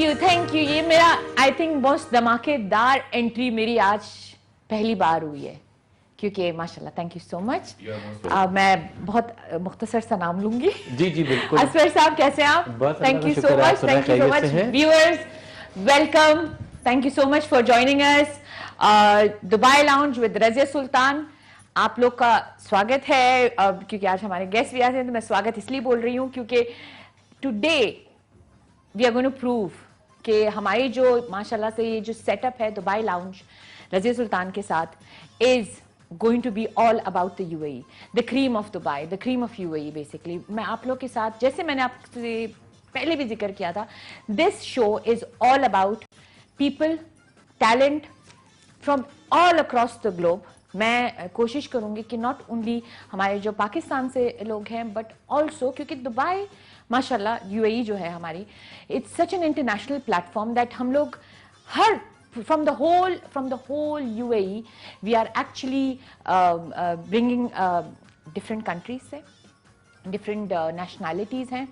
Thank you. ये मेरा I think most धमाकेदार एंट्री मेरी आज पहली बार हुई है, क्योंकि माशाल्लाह थैंक यू सो मच। मैं बहुत मुख्तसर सा नाम लूंगी। जी जी बिल्कुल। असफर साहब कैसे हैं आप? Thank you so much, thank you so much. Viewers welcome, thank you so much for joining us. Dubai lounge with Razia Sultan, आप लोग का स्वागत है। क्योंकि आज हमारे गेस्ट भी आते हैं तो मैं स्वागत इसलिए बोल रही हूँ क्योंकि today we are going to prove कि हमारी जो माशाल्लाह से ये जो सेटअप है दुबई लाउंज रज़िया सुल्तान के साथ is going to be all about the UAE, the cream of Dubai, the cream of UAE. Basically मैं आप लोग के साथ, जैसे मैंने आपसे पहले भी जिक्र किया था, this show is all about people, talent from all across the globe. मैं कोशिश करूंगी कि नॉट ओनली हमारे जो पाकिस्तान से लोग हैं बट ऑल्सो, क्योंकि दुबई माशाल्लाह यूएई जो है हमारी, it's such an international platform that हम लोग हर from the whole UAE we are actually bringing different countries से, different nationalities हैं।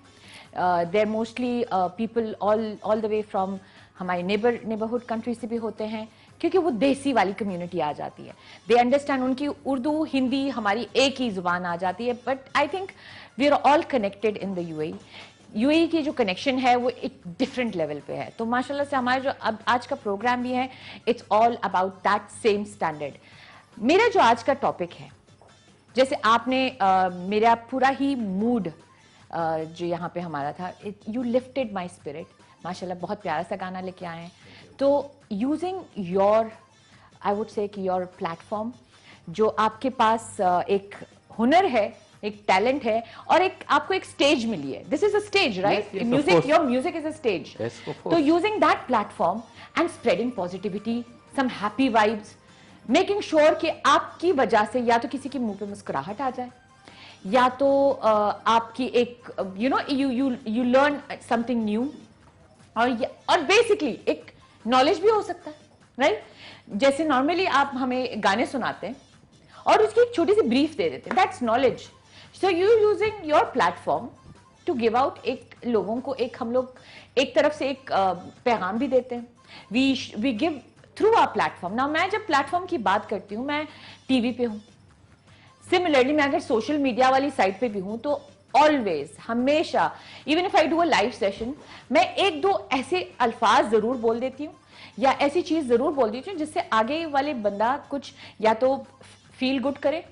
they're mostly people all the way from हमारे neighborhood countries से भी होते हैं, क्योंकि वो देसी वाली कम्युनिटी आ जाती है। they understand, उनकी उर्दू हिंदी हमारी एक ही जुबान आ जाती है, but I think we are all connected in the UAE। UAE की जो कनेक्शन है वो एक डिफरेंट लेवल पे है। तो माशाल्लाह से हमारा जो अब आज का प्रोग्राम भी है, it's all about that same standard. मेरा जो आज का टॉपिक है, जैसे आपने मेरा पूरा ही मूड जो यहाँ पे हमारा था, यू लिफ्टेड माई स्पिरिट। माशाल्लाह बहुत प्यारा सा गाना लेके आए हैं। तो using your, I would say कि योर प्लेटफॉर्म, जो आपके पास एक हुनर है, एक टैलेंट है और एक आपको एक स्टेज मिली है। This is a stage, right? Music, your music is a stage. तो using that platform and spreading positivity, some happy vibes, making sure कि आपकी वजह से या तो किसी के मुंह पे मुस्कुराहट आ जाए, या तो आपकी एक यू लर्न समथिंग न्यू, और बेसिकली एक नॉलेज भी हो सकता है, राइट? जैसे नॉर्मली आप हमें गाने सुनाते हैं और उसकी एक छोटी सी ब्रीफ दे देते हैं, that's knowledge. So you using your platform to give out, एक लोगों को एक, हम लोग एक तरफ से एक पैगाम भी देते हैं। We give through our platform. ना मैं जब प्लेटफॉर्म की बात करती हूँ, मैं टीवी पे हूँ, सिमिलरली मैं अगर सोशल मीडिया वाली साइट पे भी हूँ, तो ऑलवेज, हमेशा, even if I do a live session, मैं एक दो ऐसे अल्फाज जरूर बोल देती हूँ या ऐसी चीज जरूर बोल देती हूँ जिससे आगे वाले बंदा कुछ या तो फील गुड करे,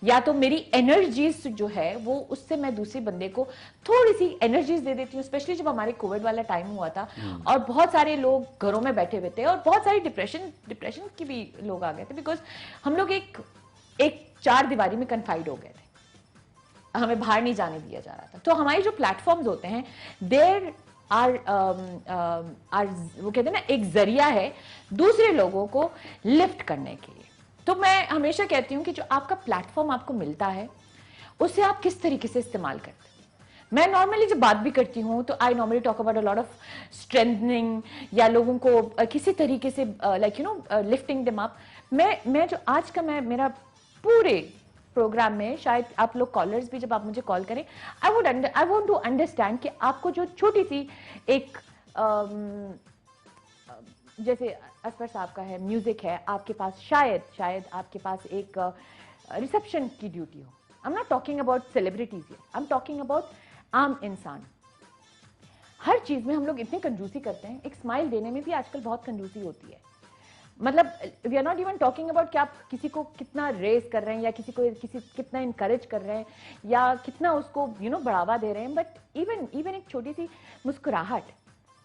या तो मेरी एनर्जीज जो है वो, उससे मैं दूसरे बंदे को थोड़ी सी एनर्जीज दे देती हूँ। स्पेशली जब हमारे कोविड वाला टाइम हुआ था और बहुत सारे लोग घरों में बैठे हुए थे और बहुत सारी डिप्रेशन की भी लोग आ गए थे, बिकॉज हम लोग एक चार दीवारी में कन्फाइड हो गए थे, हमें बाहर नहीं जाने दिया जा रहा था। तो हमारे जो प्लेटफॉर्म्स होते हैं, देयर आर वो कहते हैं ना, एक जरिया है दूसरे लोगों को लिफ्ट करने के लिए। तो मैं हमेशा कहती हूँ कि जो आपका प्लेटफॉर्म आपको मिलता है, उसे आप किस तरीके से इस्तेमाल करते हैं। मैं नॉर्मली जब बात भी करती हूँ तो I normally talk about a lot of strengthening, या लोगों को किसी तरीके से like you no lifting them up. मैं जो आज का मेरा पूरे प्रोग्राम में, शायद आप लोग कॉलर्स भी जब आप मुझे कॉल करें, आई वांट टू अंडरस्टैंड कि आपको जो छोटी सी एक जैसे असफर साहब का है, म्यूजिक है आपके पास, शायद आपके पास एक रिसेप्शन की ड्यूटी हो। I am not talking about celebrities, I am talking about आम इंसान। हर चीज में हम लोग इतनी कंजूसी करते हैं, एक स्माइल देने में भी आजकल बहुत कंजूसी होती है। मतलब we are not even talking about कि आप किसी को कितना रेस कर रहे हैं, या किसी कितना इनकरेज कर रहे हैं, या कितना उसको बढ़ावा दे रहे हैं, बट इवन एक छोटी सी मुस्कुराहट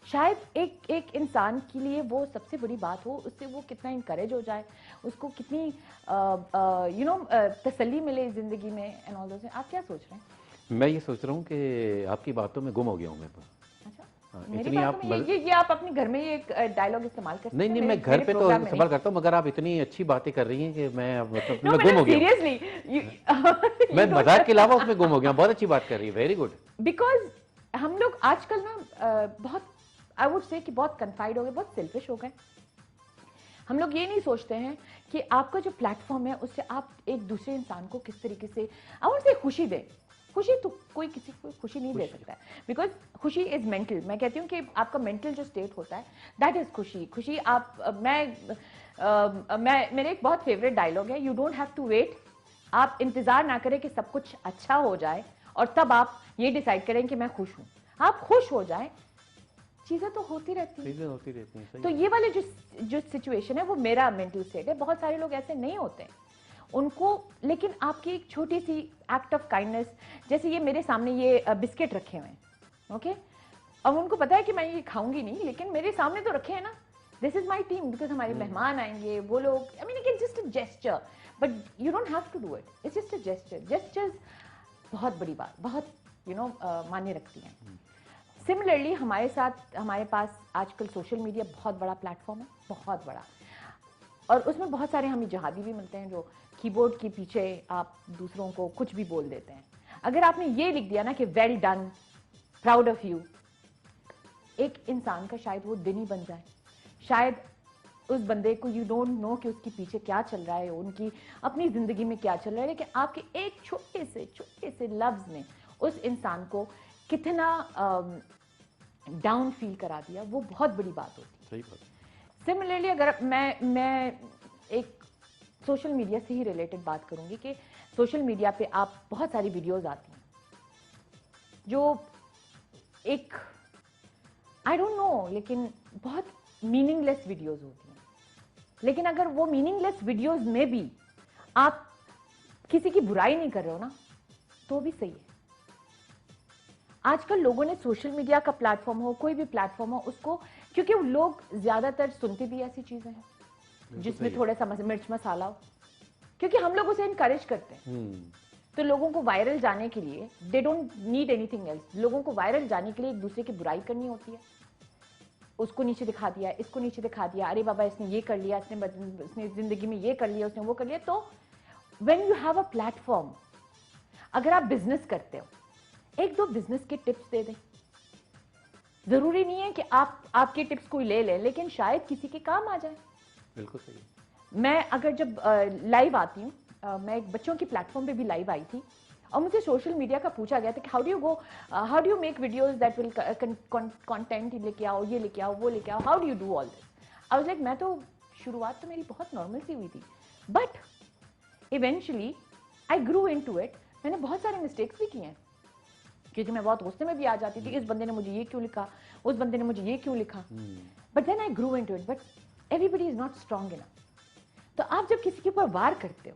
शायद एक इंसान के लिए वो सबसे बड़ी बात हो। उससे वो कितना इनकरेज हो जाए, उसको कितनी तसल्ली मिले जिंदगी में एंड ऑल दोस। आप क्या सोच रहे हैं? मैं ये सोच रहा हूँ कि आपकी बातों में गुम हो गया हूँ मैं। अच्छा, इतनी आप ये आप अपने घर में ये एक डायलॉग इस्तेमाल कर सकते हैं। नहीं, मैं घर पे तो इस्तेमाल करता हूँ, मगर आप इतनी अच्छी बातें कर रही हैं कि मैं मतलब मैं गुम हो गया सीरियसली। मैं मजाक के अलावा उसमें गुम हो गया। बहुत अच्छी बात कर रही है, वेरी गुड। बिकॉज हम लोग आजकल ना बहुत, आई वुड से कि बहुत कन्फाइड हो गए, बहुत सेल्फिश हो गए। हम लोग ये नहीं सोचते हैं कि आपका जो प्लेटफॉर्म है उससे आप एक दूसरे इंसान को किस तरीके से, आई वुड से खुशी दें। खुशी तो कोई किसी को खुशी नहीं दे सकता है, बिकॉज खुशी इज मेंटल। मैं कहती हूँ कि आपका मेंटल जो स्टेट होता है दैट इज खुशी। खुशी आप मेरे एक बहुत फेवरेट डायलॉग है, you don't have to wait. आप इंतजार ना करें कि सब कुछ अच्छा हो जाए और तब आप ये डिसाइड करें कि मैं खुश हूँ। आप खुश हो जाए, चीजें तो होती रहती हैं, सही तो ये वाले जो सिचुएशन है वो मेरा मेंटल स्टेट है। बहुत सारे लोग ऐसे नहीं होते उनको, लेकिन आपकी एक छोटी सी एक्ट ऑफ काइंडनेस, जैसे ये मेरे सामने ये बिस्किट रखे हुए हैं, ओके, अब उनको पता है कि मैं ये खाऊंगी नहीं, लेकिन मेरे सामने तो रखे हैं ना, this is my team, because हमारे मेहमान आएंगे, वो लोग, I mean it's just a gesture, but you don't have to do it, it's just a gesture. Gestures बहुत बड़ी बात, बहुत मायने रखती हैं। सिमिलरली हमारे साथ, हमारे पास आजकल सोशल मीडिया बहुत बड़ा प्लेटफॉर्म है, बहुत बड़ा, और उसमें बहुत सारे हमें जहादी भी मिलते हैं जो कीबोर्ड के पीछे आप दूसरों को कुछ भी बोल देते हैं। अगर आपने ये लिख दिया ना कि well done, proud of you, एक इंसान का शायद वो दिन ही बन जाए। शायद उस बंदे को, यू डोंट नो कि उसके पीछे क्या चल रहा है, उनकी अपनी जिंदगी में क्या चल रहा है, लेकिन आपके एक छोटे से लफ्ज ने उस इंसान को कितना डाउन फील करा दिया, वो बहुत बड़ी बात होती है। सही बात। सिमिलरली अगर मैं एक सोशल मीडिया से ही रिलेटेड बात करूंगी कि सोशल मीडिया पे आप बहुत सारी वीडियोस आती हैं जो एक, आई डोंट नो, लेकिन बहुत मीनिंगलेस वीडियोस होती हैं। लेकिन अगर वो मीनिंगलेस वीडियोस में भी आप किसी की बुराई नहीं कर रहे हो ना, तो भी सही है। आजकल लोगों ने सोशल मीडिया का प्लेटफॉर्म हो, कोई भी प्लेटफॉर्म हो, उसको, क्योंकि लोग ज्यादातर सुनते भी ऐसी चीजें हैं जिसमें थोड़ा सा मिर्च मसाला हो, क्योंकि हम लोग उसे इनकरेज करते हैं। तो लोगों को वायरल जाने के लिए, they don't need anything else, लोगों को वायरल जाने के लिए एक दूसरे की बुराई करनी होती है। उसको नीचे दिखा दिया, इसको नीचे दिखा दिया, अरे बाबा इसने ये कर लिया, इसने जिंदगी में ये कर लिया, उसने वो कर लिया। तो when you have a platform, अगर आप बिजनेस करते हो, एक दो बिजनेस के टिप्स दे दें। जरूरी नहीं है कि आपके टिप्स कोई ले ले, लेकिन शायद किसी के काम आ जाए। बिल्कुल सही। मैं अगर जब लाइव आती हूँ, मैं एक बच्चों की प्लेटफॉर्म पे भी लाइव आई थी, और मुझे सोशल मीडिया का पूछा गया था कि how do you make videos that will content लेके आओ, ये लेके आओ, वो लेके आओ, how do you do all this. I was like, मैं तो, शुरुआत तो मेरी बहुत नॉर्मल सी हुई थी, but eventually I grew into it. मैंने बहुत सारे मिस्टेक्स भी किए हैं, क्योंकि मैं बहुत गुस्से में भी आ जाती थी, इस बंदे ने मुझे ये क्यों लिखा, उस बंदे ने मुझे ये क्यों लिखा, but then I grew into it. But everybody is not strong enough. तो आप जब किसी के ऊपर वार करते हो,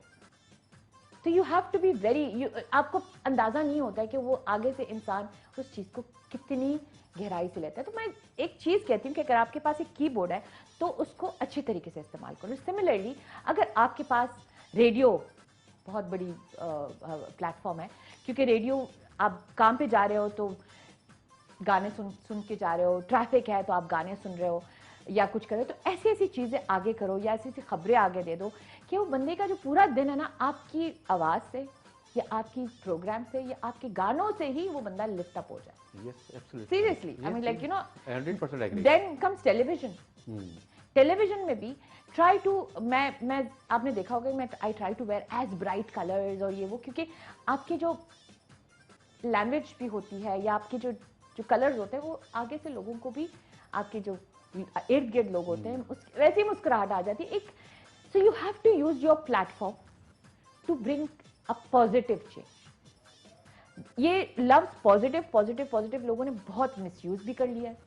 तो you have to be very, आपको अंदाजा नहीं होता है कि वो आगे से इंसान उस चीज को कितनी गहराई से लेता है। तो मैं एक चीज कहती हूँ कि अगर आपके पास एक कीबोर्ड है तो उसको अच्छी तरीके से इस्तेमाल करो। सिमिलरली अगर आपके पास रेडियो, बहुत बड़ी प्लेटफॉर्म है, क्योंकि रेडियो, आप काम पे जा रहे हो तो गाने सुन के जा रहे हो, ट्रैफिक है तो आप गाने सुन रहे हो या कुछ कर रहे हो, तो ऐसी ऐसी चीजें आगे करो या ऐसी ऐसी खबरें आगे दे दो कि वो बंदे का जो पूरा दिन है ना, आपकी आवाज से या आपकी प्रोग्राम से या आपके गानों से ही वो बंदा लिफ्ट अप हो जाए। Seriously, I mean like you know, 100% agree. Then comes television. Television में भी ट्राई टू, मैं आपने देखा होगा, मैं I try to wear as bright colours और ये वो, क्योंकि आपकी जो लैंग्वेज भी होती है या आपके जो कलर्स होते हैं, वो आगे से लोगों को भी, आपके जो इर्द गिर्द लोग होते हैं, वैसे ही मुस्कुराहट आ जाती है एक। So you have to use your platform to bring a positive change. ये लफ्ज पॉजिटिव पॉजिटिव पॉजिटिव लोगों ने बहुत मिसयूज भी कर लिया है,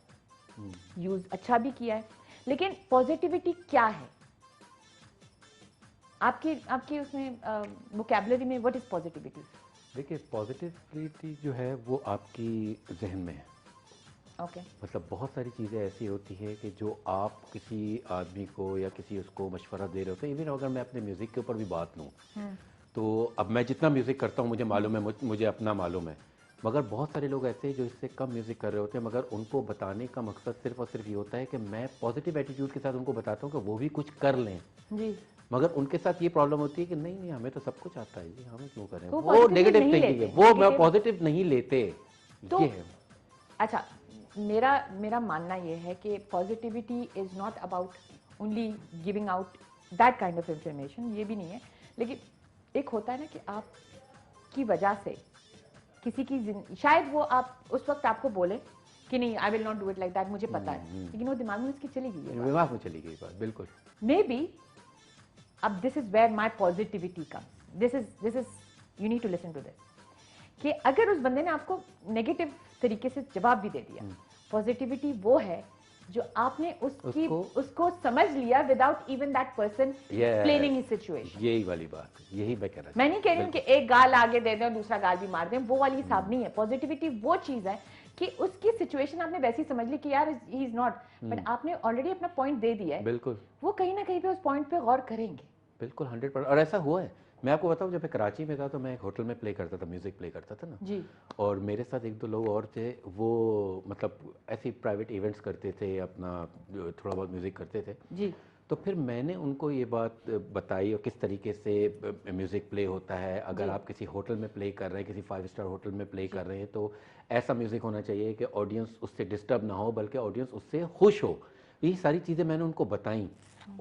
यूज अच्छा भी किया है, लेकिन पॉजिटिविटी क्या है आपकी उसमें वोकैबुलरी में, व्हाट इज पॉजिटिविटी? देखिए, पॉजिटिविटी जो है वो आपकी जहन में है। ओके। मतलब बहुत सारी चीज़ें ऐसी होती है कि जो आप किसी आदमी को या किसी उसको मशवरा दे रहे होते हैं। इवन अगर मैं अपने म्यूज़िक के ऊपर भी बात लूँ, तो अब मैं जितना म्यूज़िक करता हूँ मुझे मालूम है, मुझे अपना मालूम है, मगर बहुत सारे लोग ऐसे हैं जो इससे कम म्यूज़िक कर रहे होते हैं, मगर उनको बताने का मकसद सिर्फ और सिर्फ ये होता है कि मैं पॉजिटिव एटीट्यूड के साथ उनको बताता हूँ कि वो भी कुछ कर लें जी। मगर उनके साथ ये प्रॉब्लम होती है कि नहीं नहीं, हमें तो सब कुछ आता है जी, हम क्यों करें, वो नेगेटिव थिंकिंग है, वो पॉजिटिव नहीं लेते। तो ये है। अच्छा, मेरा मानना ये है कि positivity is not about only giving out that kind of information, ये भी नहीं है, लेकिन एक होता है ना कि आपकी वजह से किसी की शायद वो आप उस वक्त आपको बोले कि नहीं I will not do it like that, मुझे पता है, लेकिन वो दिमाग में उसकी चली गई है, दिमाग में चली गई बात, बिल्कुल। मे बी अब this is where my positivity comes, this is you need to listen to this, कि अगर उस बंदे ने आपको नेगेटिव तरीके से जवाब भी दे दिया, पॉजिटिविटी वो है जो आपने उसको समझ लिया without even that person explaining his situation. यही वाली बात, यही मैं कह रहा हूं। मैं नहीं कह रही हूँ कि एक गाल आगे दे दें और दूसरा गाल भी मार दें, वो वाली हिसाब नहीं है। पॉजिटिविटी वो चीज है कि उसकी सिचुएशन आपने वैसी समझ ली कि यार ही इज नॉट, बट आपने ऑलरेडी अपना पॉइंट दे दिया है, बिल्कुल, वो कहीं ना कहीं पे उस पॉइंट पे गौर करेंगे। बिल्कुल 100%। और ऐसा हुआ है, मैं आपको बताऊं, जब मैं कराची में था तो मैं एक होटल में प्ले करता था, म्यूजिक प्ले करता था ना जी, और मेरे साथ एक दो लोग और थे, वो मतलब ऐसी प्राइवेट इवेंट्स करते थे, अपना थोड़ा बहुत म्यूजिक करते थे जी। तो फिर मैंने उनको ये बात बताई और किस तरीके से म्यूज़िक प्ले होता है। अगर आप किसी होटल में प्ले कर रहे हैं, किसी 5 स्टार होटल में प्ले कर रहे हैं, तो ऐसा म्यूज़िक होना चाहिए कि ऑडियंस उससे डिस्टर्ब ना हो, बल्कि ऑडियंस उससे खुश हो। यही सारी चीज़ें मैंने उनको बताई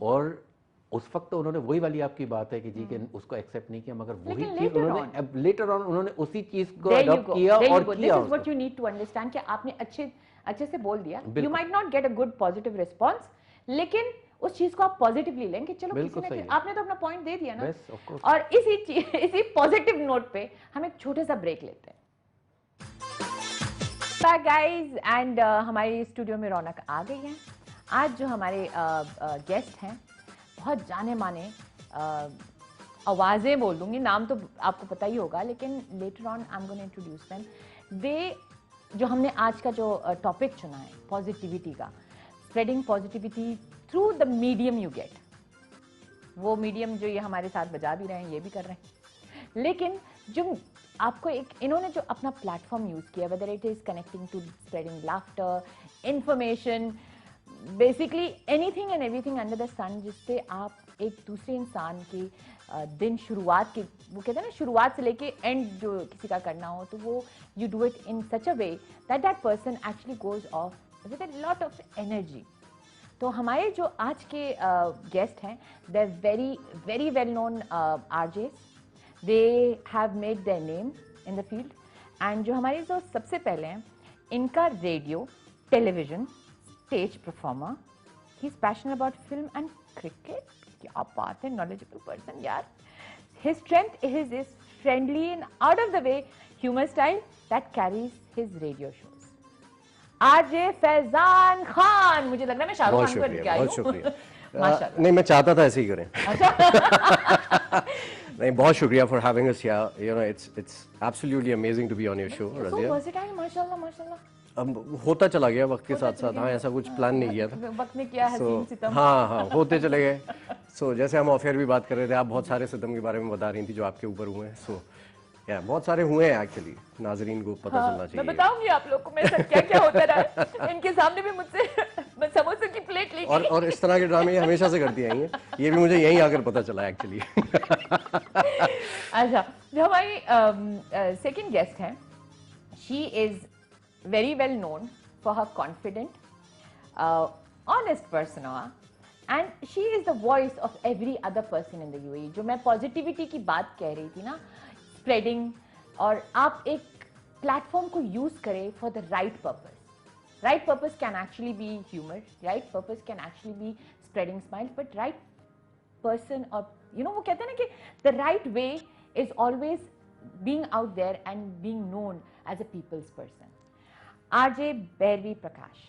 और उस वक्त तो उन्होंने वही वाली आपकी बात है कि जी कि उसको एक्सेप्ट नहीं किया, मगर वही चीज़ उन्होंने अब लेटर ऑन उन्होंने उसी चीज़ को अडॉप्ट किया और किया। This is what you need to understand कि आपने अच्छे से बोल दिया, you might not get a good positive response, लेकिन उस चीज को आप पॉजिटिवली लें कि चलो किसी ने आपने तो अपना पॉइंट दे दिया ना। और इसी पॉजिटिव नोट पे हम एक छोटा सा ब्रेक लेते हैं। बाय गाइस, एंड हमारी स्टूडियो में रौनक आ गई है। आज जो हमारे गेस्ट हैं बहुत जाने माने आवाजें बोल दूंगी, नाम तो आपको पता ही होगा, लेकिन later on I am gonna introduce them. वे जो हमने आज का जो टॉपिक चुना है पॉजिटिविटी का, spreading positivity through the medium you get, वो मीडियम जो ये हमारे साथ बजा भी रहे हैं, ये भी कर रहे हैं, लेकिन जो आपको इन्होंने जो अपना प्लेटफॉर्म यूज किया, whether it is connecting to spreading laughter, information, basically anything and everything under the sun, जिससे आप एक दूसरे इंसान की दिन शुरुआत की, वो कहते हैं ना शुरुआत से लेके एंड जो किसी का करना हो, तो वो you do it in such a way that that person actually goes off with a lot of energy. तो हमारे जो आज के गेस्ट हैं, they are very very well known RJs, they have made their name in the field, and जो हमारे जो सबसे पहले हैं, इनका radio, television, stage performer, he is passionate about film and cricket. क्या बात है, नॉलेजेबल पर्सन यार। His strength is his friendly and out of the way humour style that carries his radio shows. RJ Faizan Khan, मुझे लग रहा है मैं शाहरुख खान को लेके आई हूं। बहुत शुक्रिया। माशाल्लाह। नहीं, मैं चाहता था ऐसे ही करें। नहीं, बहुत शुक्रिया for having us here. You know it's absolutely amazing to be on your show Razia. Versatile, माशाल्लाह माशाल्लाह। अब होता चला गया वक्त के साथ साथ। हाँ, ऐसा कुछ प्लान नहीं किया था, वक्त ने किया हसीन सितम। हाँ, होते चले गए। सो जैसे हम ऑफ एयर भी बात कर रहे थे, आप बहुत सारे सितम के बारे में बता रही थी जो आपके ऊपर हुए हैं। सो या बहुत सारे हुए हैं एक्चुअली, नाजरीन को पता चलना चाहिए। मैं बताऊंगी आप लोग को मेरे साथ क्या क्या होता रहा है। इनके सामने भी मुझसे समोसे की प्लेट लेके और इस तरह के ड्रामे हमेशा से करती आई हैं, ये भी मुझे यहीं आकर पता चला एक्चुअली। अच्छा, जो हमारी सेकंड गेस्ट हैं, she is very well known for her confident, honest persona, and she is the voice of every other person in the UAE. जो मैं positivity की बात कह रही थी ना, spreading, और आप एक platform को use करें for the right purpose. Right purpose can actually be humor, right purpose can actually be spreading smiles, but right person, or you know, वो कहते हैं ना कि the right way is always being out there and being known as a people's person. RJ Bhairavi Prakash,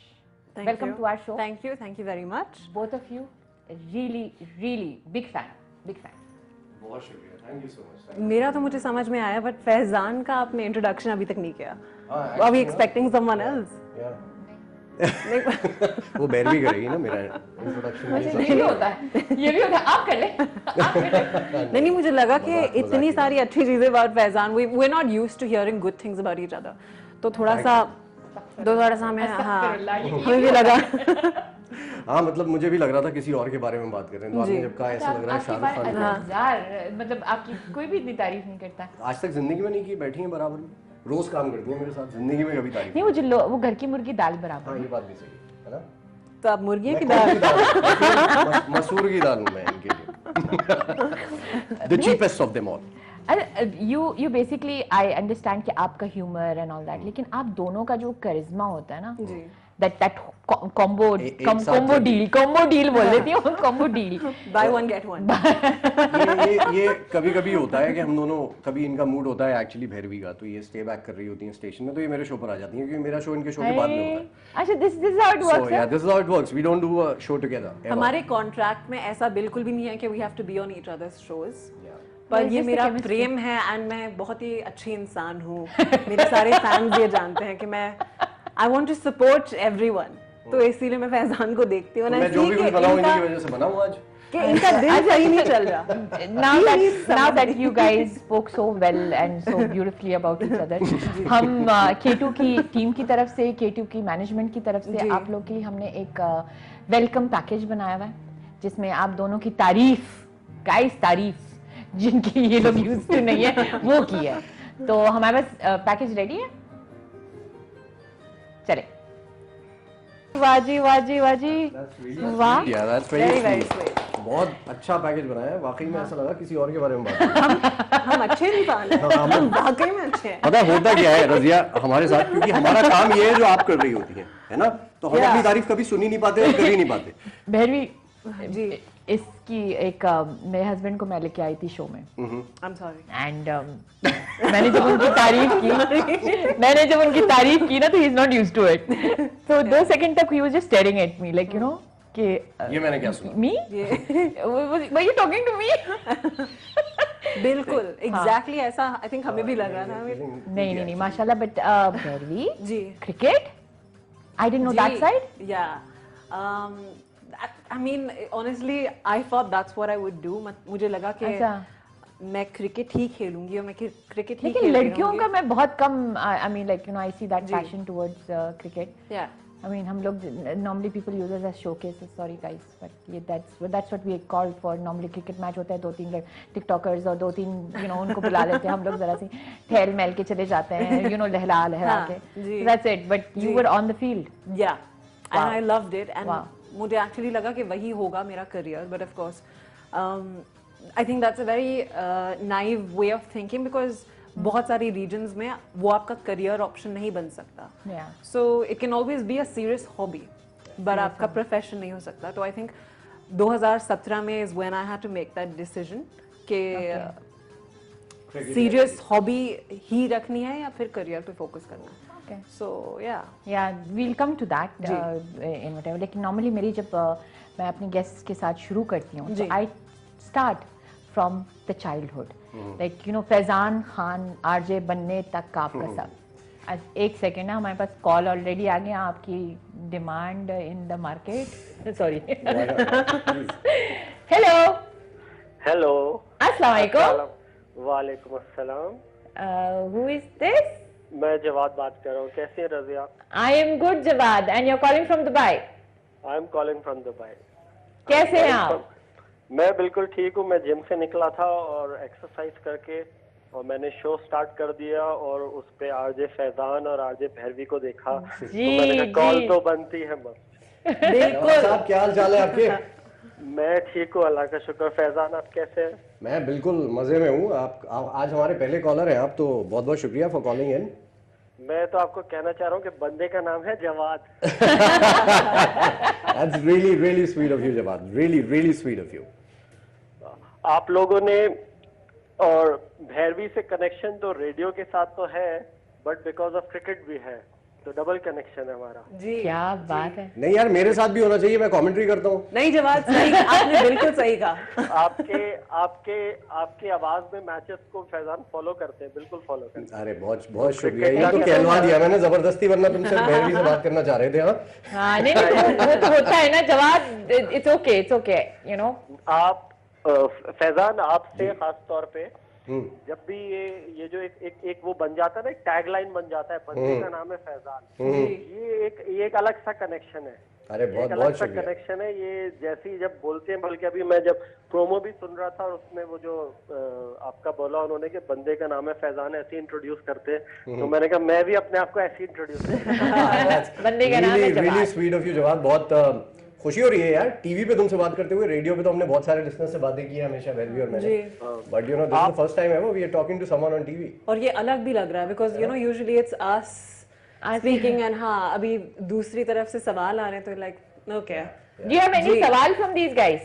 welcome to our show. Thank you very much. Both of you, really big fan. बहुत शुक्रिया, thank you so much. मेरा तो मुझे समझ में आया, but Faizan का आपने इंट्रोडक्शन अभी तक नहीं किया। Are we expecting someone else? वो बैरवी करेगी ना मेरा इंट्रोडक्शन। ये भी होता है, आप कर ले। नहीं, मुझे लगा कि इतनी सारी अच्छी चीजें about Faizan, we are not used to hearing good things about each other, तो थोड़ा सा हमें, हाँ, हमें भी लगा। हाँ, मतलब मुझे भी लग रहा था किसी और के बारे में बात कर रहे हैं, तो आपने जब कहा ऐसा लग रहा है शाहरुख खान। यार मतलब आपकी कोई भी इतनी तारीफ नहीं करता। आज तक जिंदगी में नहीं की, बैठी हैं बराबर में, रोज काम करती हैं मेरे साथ, जिंदगी में कभी तारीफ नहीं। मुझे वो घर की मुर्गी दाल बराबर। हाँ, ये बात भी सही है ना। तो आप मुर्गी की दाल, मसूर की दाल हूँ मैं इनके लिए। The cheapest of them all. You basically, I understand कि आपका humor and all that, लेकिन आप दोनों का जो करिश्मा होता है ना, that combo deal बोल देती हूँ, combo deal. Buy one get one. ये कभी-कभी होता है कि हम दोनों, कभी इनका मूड होता है एक्चुअली भैरवी का, तो ये स्टे बैक कर रही होती हैं स्टेशन में, तो ये मेरे शो पर आ जाती हैं क्योंकि मेरा शो इनके शो के बाद में होता है. अच्छा, this is how it works. So yeah, this is how it works. We don't do a show together. हमारे कॉन्ट्रैक्ट में ऐसा बिल्कुल भी नहीं है कि we have to be on each other's shows. Well, पर ये just the मेरा chemistry. प्रेम है एंड मैं बहुत ही अच्छी इंसान हूँ. मेरे सारे फैंस ये जानते हैं कि मैं I want to support everyone. तो इसीलिए मैं फैजान को देखती हूँ. मैं जो भी कुछ बनाऊँ इनकी वजह से बनाऊँ आज. कि इनका दिल सही नहीं चल रहा. Now that you guys spoke so well and so beautifully about each other, हम K2 की टीम की तरफ से, K2 की मैनेजमेंट की तरफ से आप लोग के लिए हमने एक वेलकम पैकेज बनाया हुआ है जिसमें आप दोनों की तारीफ जिनकी ये लोग यूज टू नहीं है वो की है. तो हमारे पास पैकेज रेडी है. चले. वाजी वाह. Yeah, that's Very, very very sweet. बहुत अच्छा पैकेज बनाया है. वाकई में ऐसा लगा किसी और के बारे में बात कर रहे हैं. हम अच्छे इंसान हैं. हम वाकई में अच्छे हैं. पता होता क्या है रजिया हमारे साथ, क्योंकि हमारा काम ये है जो आप कर रही होती हैं, है ना, तो हम अपनी तारीफ कभी सुन ही नहीं पाते और कर ही नहीं पाते. भैरवी जी. इसकी एक मेरे हस्बैंड को मैं लेके आई थी शो में. I'm sorry. एंड मैंने जब उनकी तारीफ की ना तो he is not used to it. तो 2 सेकंड तक he was just staring at me like you know कि ये मैंने क्या सुना. Me were you talking to me. बिल्कुल एग्जैक्टली ऐसा आई थिंक हमें भी लगा था. नहीं माशाल्लाह. But Bhairavi ji. Cricket I didn't know that side. Yeah. I mean, honestly, I thought that's what I would do. मुझे लगा कि मैं क्रिकेट ही खेलूंगी और मैं क्रिकेट ही लेकिन लड़कियों का मैं बहुत कम I mean like you know I see that passion towards cricket. Yeah. I mean, हम लोग normally people use it as showcases. Sorry guys, but yeah, that's what we call for. Normally cricket match होता है 2-3 TikTokers और 2-3 you know उनको बुला लेते हैं हम लोग जरा सी ठहल महल के चले जाते हैं you know लहला के. That's it. But you were on the field. Yeah. And I loved it. And मुझे एक्चुअली लगा कि वही होगा मेरा career. But of course I think that's a very naive way of thinking because बहुत सारी रीजन्स में वो आपका करियर ऑप्शन नहीं बन सकता. So it can always be a serious hobby but आपका प्रोफेशन नहीं हो सकता. तो आई थिंक 2017 में is when I had to make that decision कि सीरियस हॉबी ही रखनी है या फिर करियर पे फोकस करना है. Okay. So yeah, we'll come to that in whatever. लेकिन normally मेरी जब मैं अपने guests के साथ शुरू करती हूँ, तो I start from the childhood. Like you know Faizan Khan RJ बनने तक का आपका सब. आज एक सेकेंड है हमारे पास कॉल ऑलरेडी आ गया. आपकी demand in the market. Sorry. Hello. अस्सलाम वालेकुम. वालेकुम अस्सलाम. Who is this? मैं जवाद बात कर रहा हूँ. कैसी है Razia? I am good Jawad and you're calling from Dubai. I am calling from Dubai. कैसे हैं आप? मैं बिल्कुल ठीक हूँ. मैं जिम से निकला था और एक्सरसाइज करके और मैंने शो स्टार्ट कर दिया और उस पे आरजे फैजान और आरजे भैरवी को देखा. तो मैंने कहा कॉल तो बनती है बस. बिल्कुल. साहब क्या हाल चाल है आपके? मैं ठीक हूँ अल्लाह का शुक्र. फैजान आप कैसे हैं? मैं बिल्कुल मजे में हूँ. आप आज हमारे पहले कॉलर हैं आप, तो बहुत बहुत शुक्रिया फॉर कॉलिंग इन. मैं तो आपको कहना चाह रहा हूँ कि बंदे का नाम है Jawad. That's really really sweet of you Jawad. Really sweet of you. आप लोगों ने और भैरवी से कनेक्शन तो रेडियो के साथ तो है बट बिकॉज ऑफ क्रिकेट भी है, तो डबल कनेक्शन है हमारा. जी. क्या बात है. नहीं यार मेरे साथ भी होना चाहिए. मैं कमेंट्री करता हूँ. नहीं जवाब सही. आपने बिल्कुल सही कहा. आपके आवाज में मैचेस को फैजान फॉलो करते हैं. बिल्कुल फॉलो करते हैं. अरे बहुत शुक्रिया. ये तो कहलवा दिया मैंने जबरदस्ती, वरना तुमसे भैरवी से बात करना चाह रहे थे. हाँ नहीं वो तो होता है ना जवाब. It's okay you know. आप फैजान आपसे खास तौर पे जब भी ये जो एक वो बन जाता है ना, एक टैगलाइन बन जाता है, बंदे का नाम है फैजान. ये एक अलग सा कनेक्शन है. अरे बहुत शुक्रिया. कनेक्शन है ये. जैसे ही जब बोलते हैं, बल्कि अभी मैं जब प्रोमो भी सुन रहा था और उसमें वो जो आपका बोला उन्होंने कि बंदे का नाम है फैजान, ऐसे इंट्रोड्यूस करते हैं, तो मैंने कहा मैं भी अपने आप को ऐसे इंट्रोड्यूस बंदे का नाम है Jawad. Really sweet of you Jawad. बहुत खुशी हो रही है यार टीवी पे तुमसे बात करते हुए। रेडियो पे तो हमने बहुत सारे लिसनर्स से बातें की है हमेशा, वेलवी और मैंने, but you know this is the first time ever we are talking to someone on TV. और ये अलग भी लग रहा है because you know usually it's us speaking and हाँ अभी दूसरी तरफ से सवाल आ रहे हैं तो like okay do you have any सवाल फ्रॉम दीस गाइस?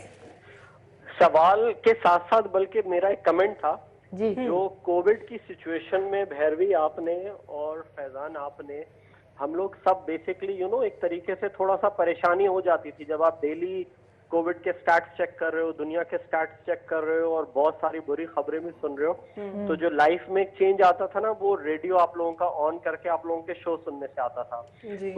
सवाल के साथ साथ बल्कि मेरा एक कमेंट था जी, जो कोविड की सिचुएशन में भैरवी आपने और फैजान आपने, हम लोग सब बेसिकली यू नो एक तरीके से थोड़ा सा परेशानी हो जाती थी जब आप डेली कोविड के स्टैट्स चेक कर रहे हो, दुनिया के स्टैट्स चेक कर रहे हो और बहुत सारी बुरी खबरें भी सुन रहे हो। तो जो लाइफ में एक चेंज आता था ना, वो रेडियो आप लोगों का ऑन करके आप लोगों के शो सुनने से आता था।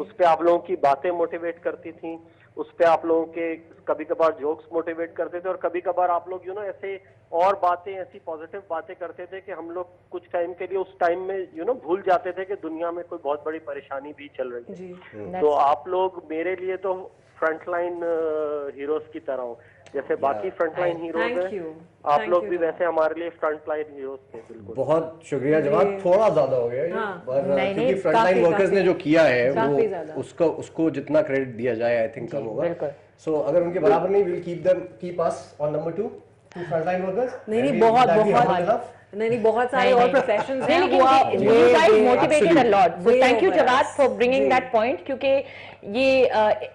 उस पे आप लोगों की बातें मोटिवेट करती थी, उस पे आप लोगों के कभी कभार जोक्स मोटिवेट करते थे और कभी कभार आप लोग यू नो ऐसे और बातें, ऐसी पॉजिटिव बातें करते थे कि हम लोग कुछ टाइम के लिए उस टाइम में यू नो भूल जाते थे कि दुनिया में कोई बहुत बड़ी परेशानी भी चल रही है। तो आप लोग मेरे लिए तो फ्रंटलाइन हीरोज की तरह हो, जैसे बाकी फ्रंटलाइन हीरोज हैं, आप लोग भी वैसे हमारे लिए फ्रंटलाइन हीरोज थे। बिल्कुल, बहुत शुक्रिया जवाब, थोड़ा ज्यादा हो गया ये, पर क्योंकि फ्रंटलाइन वर्कर्स ने जो किया है वो उसको जितना क्रेडिट दिया जाए आई थिंक कम होगा। सो अगर उनके बराबर नहीं, will keep us on number 2 to frontline workers. नहीं बहुत सारे और प्रोफेशंस हैं। लेकिन you guys motivated a lot, so thank you Jawad for bringing that point, क्योंकि ये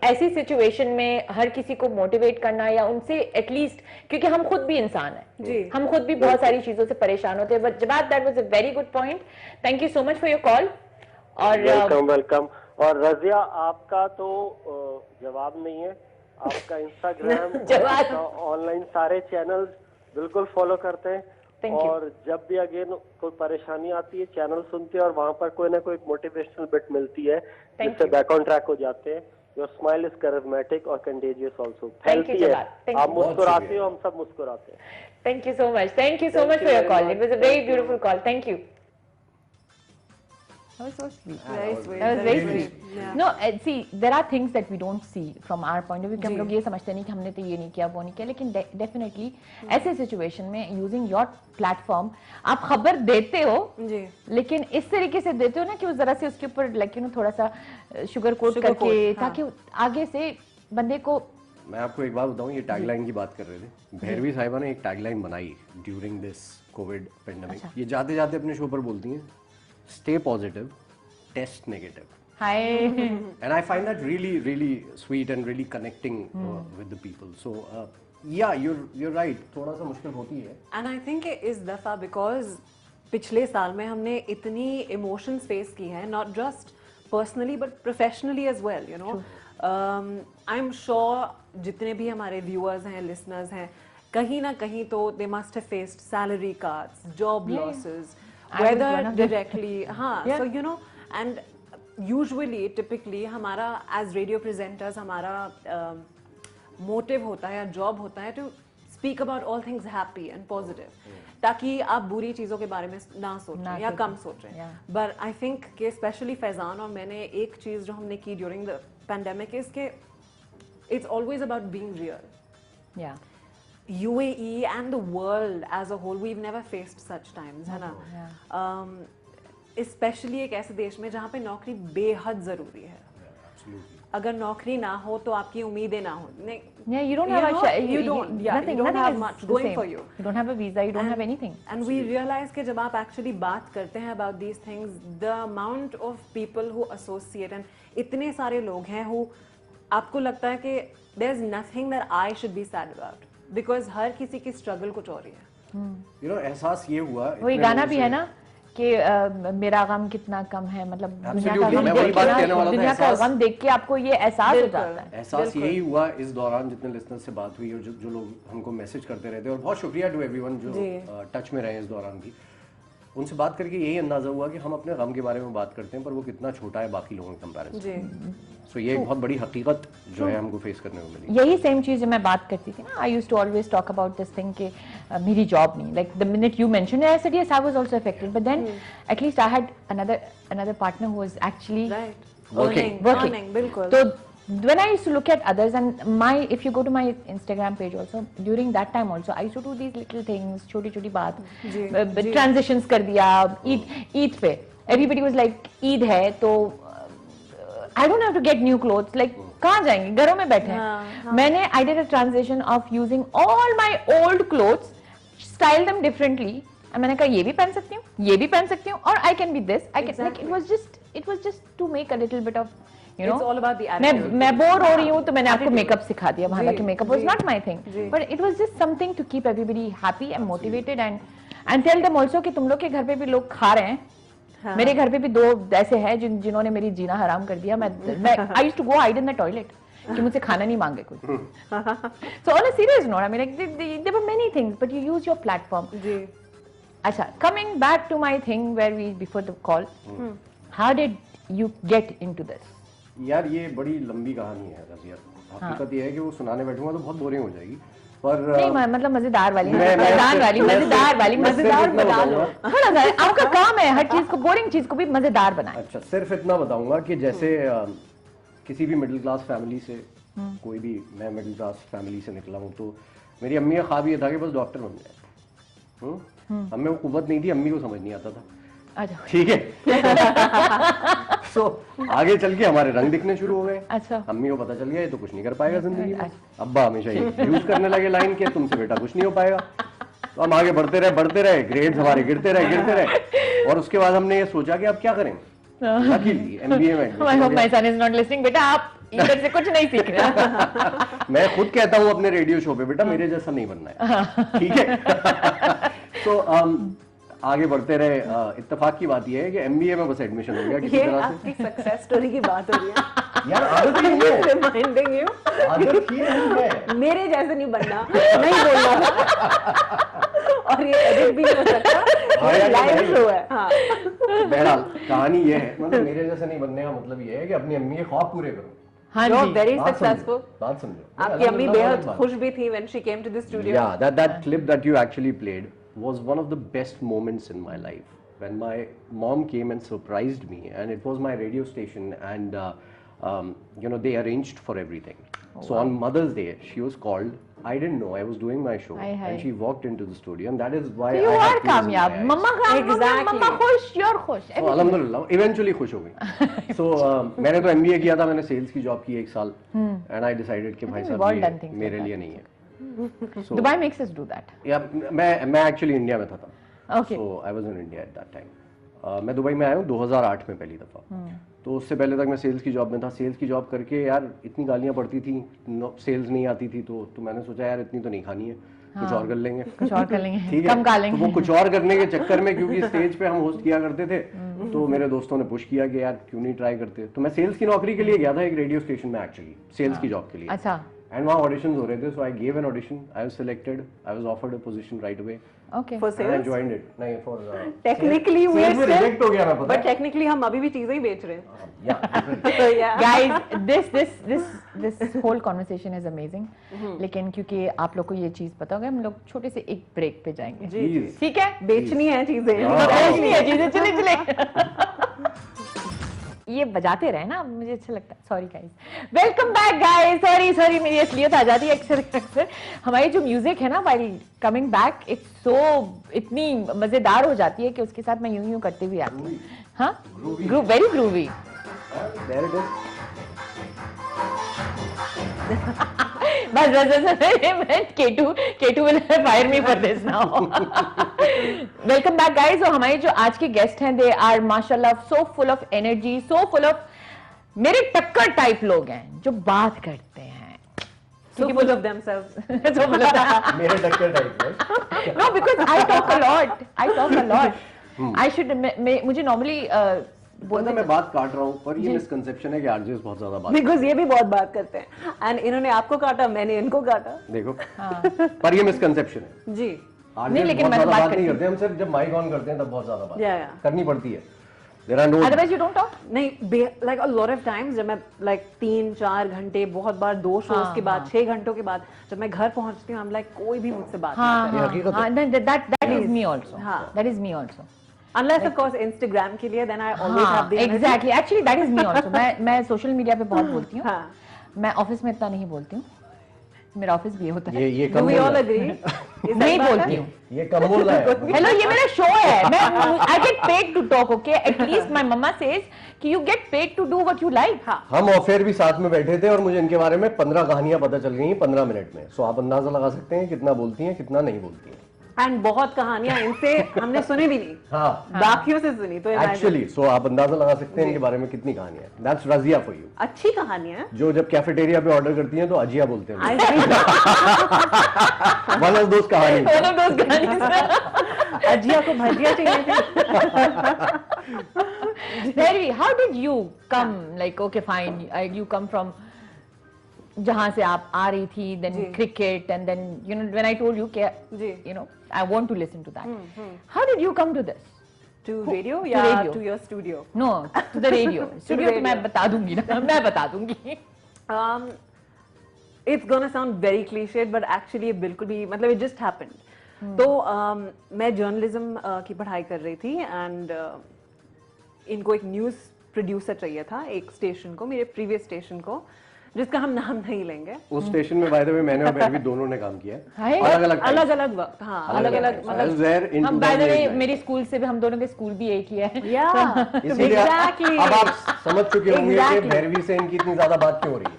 ऐसी सिचुएशन में हर किसी को मोटिवेट करना या उनसे एटलीस्ट, क्योंकि हम खुद भी इंसान हैं, हम खुद भी बहुत सारी चीजों से परेशान होते हैं। But Jawad, that was a very good point, thank you so much for your call. और वेलकम। और रजिया, आपका तो जवाब नहीं है, आपका इंस्टाग्राम ऑनलाइन सारे चैनल्स बिल्कुल फॉलो करते हैं और जब भी अगेन कोई परेशानी आती है चैनल सुनते हैं और वहाँ पर कोई ना कोई मोटिवेशनल बिट मिलती है जिससे बैक ऑन ट्रैक हो जाते हैं। योर स्माइल इज कैरिज्मेटिक और कंटेजियस आल्सो, फैलती है, आप मुस्कुराते हो, हम सब मुस्कुराते हैं। Thank you so much for your call, it was a very beautiful call, thank you. That was so sweet. Very sweet. That was very sweet. Yeah. No, see, there are things that we don't see from our point of view. कि हम लोग ये समझते नहीं कि हमने तो ये नहीं किया, वो नहीं किया, लेकिन definitely ऐसे situation में using your platform आप खबर देते हो, लेकिन इस तरीके से देते हो ना कि वो जरा से उसके ऊपर like you know थोड़ा सा शुगर कोट करके, ताकि आगे से बंदे को। मैं आपको एक बात बताऊं, ये टैगलाइन की बात कर रहे थे, भैरवी साहिबा ने एक टैगलाइन बनाई ड्यूरिंग दिस कोविड पेंडेमिक। ये जाते जाते अपने शो पर बोलती हैं, stay positive, test negative. Hi. And I find that really sweet and really connecting with the people. So yeah, you're right. थोड़ा सा मुश्किल होती है. And I think इस दफा because पिछले साल में हमने इतनी emotions face की हैं, not just personally but professionally as well, you know. I'm sure जितने भी हमारे viewers हैं, listeners हैं, कहीं ना कहीं तो they must have faced salary cuts, job losses. Whether directly, हाँ, so you know, and usually, typically, हमारा as radio presenters हमारा motive होता है या job होता है to speak about all things happy and positive, ताकि आप बुरी चीज़ों के बारे में ना सोचें या कम सोचें। But I think कि especially फैजान और मैंने एक चीज़ जो हमने की during the pandemic is कि it's always about being real. Yeah. UAE and the world as a whole, we've never faced such times, है ना? Especially एक ऐसे देश में जहाँ पे नौकरी बेहद जरूरी है। अगर नौकरी ना हो तो आपकी उम्मीदें ना हो। Yeah, you don't have you don't have much going for you. You don't have a visa, you don't have anything. And we realize कि जब आप actually बात करते हैं about these things, the amount of people who associate and इतने सारे लोग हैं who आपको लगता है कि there's nothing that I should be sad about. Because हर किसी की स्ट्रगल कुछ और ही है। You know, एहसास ये हुआ, वही गाना भी है ना कि मेरा गम कितना कम है, मतलब दुनिया का गम देख के आपको ये एहसास हो जाता है। एहसास यही हुआ इस दौरान जितने लिसनर्स से बात हुई और जो लोग हमको मैसेज करते रहते हैं, और बहुत शुक्रिया टू एवरीवन जो टच में रहे इस दौरान भी। उनसे बात करके यही अंदाजा हुआ कि हम अपने गम के बारे में बात करते हैं पर वो कितना छोटा है बाकी लोगों के कंपैरिजन। सो ये एक बहुत बड़ी हकीकत जो है हमको फेस करने को मिली। यही सेम चीज मैं बात करती थी ना, I used to always talk about this thing कि मेरी जॉब नहीं, like the minute you mentioned I said yes I was also affected, but then at least I had another partner who was actually working. बिल्कुल। तो when I used to look at others and if you go to my Instagram page also, during that time also I used to do these little things, छोटी बात, transitions कर दिया, ईद पे everybody was like Eid है तो I don't have to get new clothes, like कहाँ जाएंगे, घरों में बैठे हैं। मैंने I did a transition of using all my old clothes, style them differently. मैंने कहा ये भी पहन सकती हूँ, ये भी पहन सकती हूँ, और I can be this, I can, like it was just to make a little bit of, you know, It's all about the attitude. मैं बोर हो रही हूँ तो मैंने आपको मेकअप सिखा दिया, हालांकि makeup was not my thing, but it was just something to keep everybody happy and motivated and tell them also कि तुम लोग के घर पे भी लोग खा रहे हैं। मेरे घर पे भी 2 ऐसे हैं जिन्होंने मेरी जीना हराम कर दिया। मैं I used to go hide in the toilet कि मुझसे खाना नहीं मांगे कोई। So on a serious note, I mean like there were many things but you use your platform. जी। अच्छा, coming back to my thing where we before the call, how did you get into this? यार ये बड़ी लंबी कहानी है रजिया। हकीकत ये है कि वो सुनाने बैठूंगा तो बहुत बोरिंग हो जाएगी, पर नहीं मतलब मजेदार वाली मजेदार बता लो थोड़ा सा। आपका काम है हर चीज को, बोरिंग चीज को भी मजेदार बनाए। अच्छा, सिर्फ इतना बताऊंगा कि जैसे किसी भी मिडिल क्लास फैमिली से, कोई भी, मैं मिडिल क्लास फैमिली से निकला हूँ, तो मेरी अम्मी का ख्वाब ये था कि बस डॉक्टर बन जाए। अम्मी को कुव्वत नहीं थी, अम्मी को समझ नहीं आता था। अच्छा, ठीक है। सो आगे चल के हमारे रंग दिखने शुरू हो गए। अच्छा, अम्मी को पता चल गया ये तो कुछ नहीं कर पाएगा जिंदगी में। अब्बा हमेशा ये यूज करने लगे लाइन के, तुमसे बेटा कुछ नहीं हो पाएगा। तो हम आगे बढ़ते रहे, ग्रेड्स हमारे गिरते रहे, और उसके बाद हमने ये सोचा कि अब क्या करें। लकीली एमबीए में I hope my son is not listening. बेटा आप इधर से कुछ नहीं सीख रहे। मैं खुद कहता हूँ अपने रेडियो शो पे, बेटा मेरे जैसा नहीं बनना है, ठीक है। तो आगे बढ़ते रहे। इत्तेफाक की बात यह है कि एमबीए में बस एडमिशन हो गया किसी तरह से। आपकी सक्सेस स्टोरी की बात हो रही है। यार आदत ही नहीं है, रिमाइंडिंग यू, आदत ही नहीं है। मेरे जैसे नहीं बनना, नहीं बोलना, और ये एडिट भी नहीं हो सकता, ये लाइव शो है। हाँ, बहरहाल कहानी ये है, मतलब मेरे जैसे नहीं बनने का मतलब ये है कि अपनी अम्मी के ख्वाब पूरे करो। हाँ You're जी, very बात successful. बात समझो। आपकी अम्मी बेहद खुश भी थी when she came to the studio. Yeah, that clip that you actually played was one of the best moments in my life when my mom came and surprised me, and it was my radio station, and you know, they arranged for everything. So on Mother's Day she was called. I didn't know, I was doing my show, and she walked into the studio, and that is why you I are had tears in my कामयाब। eyes. मम्मा कामयाब, मम्मा खुश, you're खुश। So alhamdulillah, eventually खुश हो गई। So मैंने तो MBA किया था, मैंने सेल्स की जॉब की 1 साल, and I decided कि भाई साहब ये मेरे लिए नहीं है। So Dubai makes us do that. या मैं एक्चुअली इंडिया में था। Okay. So I was in India at that time. मैं दुबई में आया हूँ 2008 में पहली दफ़ा। तो उससे पहले तक मैं सेल्स की जॉब में था। सेल्स की जॉब करके यार इतनी गालियाँ पड़ती थी, सेल्स नहीं आती थी, तो मैंने सोचा यार इतनी तो नहीं खानी है, कुछ और कर लेंगे, कुछ और कर लेंगे, ठीक है, कम खा लेंगे। तो वो कुछ और करने के चक्कर में, क्योंकि स्टेज पे हम होस्ट किया करते थे, तो मेरे दोस्तों ने पुश किया कि यार क्यों नहीं ट्राई करते। तो मैं सेल्स की नौकरी के लिए गया था एक रेडियो स्टेशन में, एक्चुअली सेल्स की जॉब के लिए। अच्छा, एंड वहाँ ऑडिशंस हो रहे थे, so I gave an audition, I was selected, I was offered a position right away, okay. For and I sales? joined it. नहीं for Technically we are sales में still, reject हो गया मैं, पता but technically हम अभी भी चीजें ही बेच रहे हैं। है। Yeah. Guys, this whole conversation is amazing. लेकिन क्योंकि आप लोग को ये चीज पता होगा, हम लोग छोटे से एक ब्रेक पे जाएंगे। जी। ठीक है, बेचनी है चीजें। बेचनी है चीजें, चले ये बजाते रहे ना, मुझे अच्छा लगता है। Sorry guys, welcome back guys. Sorry मेरी असलियत आ जाती है अक्सर। हमारी जो म्यूजिक है ना, व्हाइल कमिंग बैक, इतनी मजेदार हो जाती है कि उसके साथ मैं यूं करते हुए आती हूँ। हाँ, very groovy. There it is. बस K2 will fire me for this now. Welcome back guys। और हमारे जो आज के गेस्ट हैं, they are माशाल्लाह so full of energy, so full of मेरे टक्कर टाइप लोग हैं जो बात करते हैं। So full of themselves. So full of that. मेरे टक्कर टाइप है। No, because I talk a lot. I should मुझे normally बोलता मैं बात काट रहा हूँ, पर ये मिसकंसेप्शन है कि आरजेस बहुत ज्यादा बात Because ये भी बहुत बात करते हैं, and इन्होंने आपको काटा, मैंने इनको काटा। देखो, पर ये मिसकंसेप्शन है जी। आरजेस लेकिन बहुत मैं तो ज्यादा बात बात नहीं करती करते, हम सिर्फ जब माइक ऑन करते हैं तब बहुत ज्यादा बात Yeah. करनी पड़ती है। There are no otherwise you don't talk। नहीं, like a lot of times जब मैं like 3-4 घंटे, बहुत बार 2 शोज के बाद, 6 घंटों के बाद जब मैं घर पहुंचती हूँ, I'm like कोई भी मुझसे बात नहीं करे। that is me also। हाँ। That is me also। Unless of course Instagram के लिए, then I always have the energy। Exactly, actually that is me also। मैं सोशल मीडिया पे बहुत बोलती हूँ। हाँ। मैं ऑफिस में इतना नहीं बोलती हूँ। मेरा ऑफिस भी होता है। ये Do कम we बोल all रहा है। agree? नहीं बोलती हूँ। ये कम बोल रहा है। हेलो, ये मेरा शो है, मैं I get paid to talk, okay? At least my mama says कि you get paid to do what you like. हम ऑफेयर भी साथ में बैठे थे और मुझे इनके बारे में 15 कहानियां पता चल गई 15 मिनट में। सो आप अंदाजा लगा सकते हैं कितना बोलती हैं कितना नहीं बोलती हैं। एंड बहुत कहानियां इनसे हमने सुनी भी नहीं, हाँ बाकियों से सुनी, तो imagine। एक्चुअली सो आप अंदाजा लगा सकते हैं इनके बारे में कितनी कहानियां हैं। That's Razia for you. अच्छी कहानियां हैं। जो जब कैफेटेरिया पे ऑर्डर करती हैं तो अजिया बोलते हैं। I agree। One of those कहानी। One of those guys. अजिया को भजिया चाहिए थे। Very, how did you come? Like, okay, fine, you come from जहाँ से आप आ रही थी, then ji. cricket, and then you know when I told you कि जी। you know I want to listen to that. How did you come to this? To radio to या radio. to your studio? No, to the radio. Studio तो radio. मैं बता दूंगी ना, मैं बता दूंगी. It's gonna sound very cliched, but actually ये बिल्कुल भी मतलब it just happened. तो मैं जर्नलिज्म की पढ़ाई कर रही थी एंड इनको एक न्यूज़ प्रोड्यूसर चाहिए था एक स्टेशन को, मेरे प्रीवियस स्टेशन को, जिसका हम नाम नहीं लेंगे। उस स्टेशन में बाय द वे मैंने और भैरवी दोनों ने काम किया हाय। है अलग अलग वक्त, हाँ अलग अलग मतलब हम by the way मेरी स्कूल से भी, हम दोनों के स्कूल भी एक ही है. या इसीलिए एग्जैक्टली अब आप समझ चुके होंगे कि Exactly. भैरवी से इनकी इतनी ज्यादा बात क्यों हो रही है।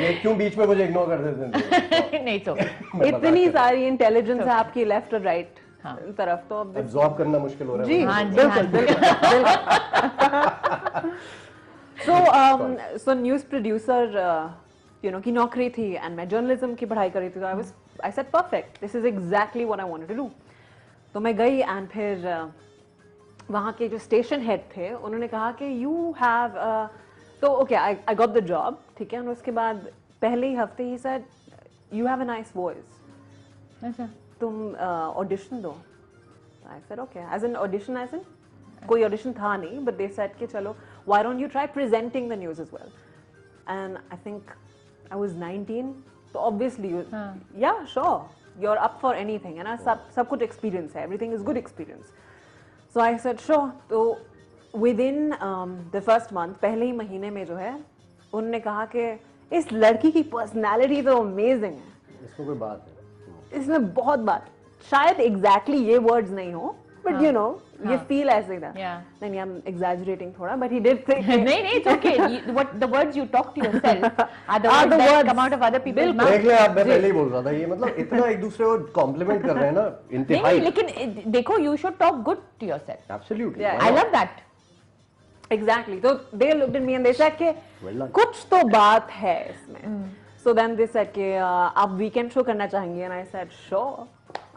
ये क्यों बीच में मुझे इग्नोर कर देते हैं। नहीं तो इतनी सारी इंटेलिजेंस है आपकी लेफ्ट और राइट हाँ। तरफ, तो अब एब्जॉर्ब करना मुश्किल हो रहा है जी हाँ जी, बिल्कुल हाँ बिल्कुल। सो न्यूज़ प्रोड्यूसर यू नो की नौकरी थी एंड मैं जर्नलिज्म की पढ़ाई कर रही थी, तो I said perfect, this is exactly what I wanted to do. तो मैं गई एंड फिर वहाँ के जो स्टेशन हेड थे उन्होंने कहा कि यू हैव, तो okay I got the job, ठीक है। और उसके बाद पहले ही हफ्ते ही said you have a nice voice, अच्छा तुम ऑडिशन दो। I said okay, as an audition, as an कोई ऑडिशन था नहीं, बट दे सेड कि चलो why don't you try presenting the news as well. And I think I was 19, तो obviously या sure you are up for anything, है ना, सब कुछ एक्सपीरियंस है, everything is good experience. So I said sure. तो within the first month, पहले ही महीने में जो है, उन्होंने कहा कि इस लड़की की पर्सनैलिटी तो अमेजिंग है, इसमें कोई बात है, इसमें बहुत बात, शायद एग्जैक्टली ये वर्ड्स नहीं हो, बट यू नो ये फील ऐसे था। नहीं, आई एम एग्जैजरेटिंग थोड़ा, बट ही डिड से नहीं, it's okay. What the words you talk to yourself are the words that come out of other people's mouth. देख ले आप, मैं पहले ही बोल रहा था, ये मतलब इतना एक दूसरे को कॉम्प्लीमेंट कर रहे हैं ना, इंतहाई। नहीं, लेकिन देखो, you should talk good to yourself. Absolutely, I love that. Exactly. तो they looked at me and they said कि Well done. कुछ तो बात है इसमें। सो देन दे सेड कि आप वीकेंड शो करना चाहेंगे, and I said sure.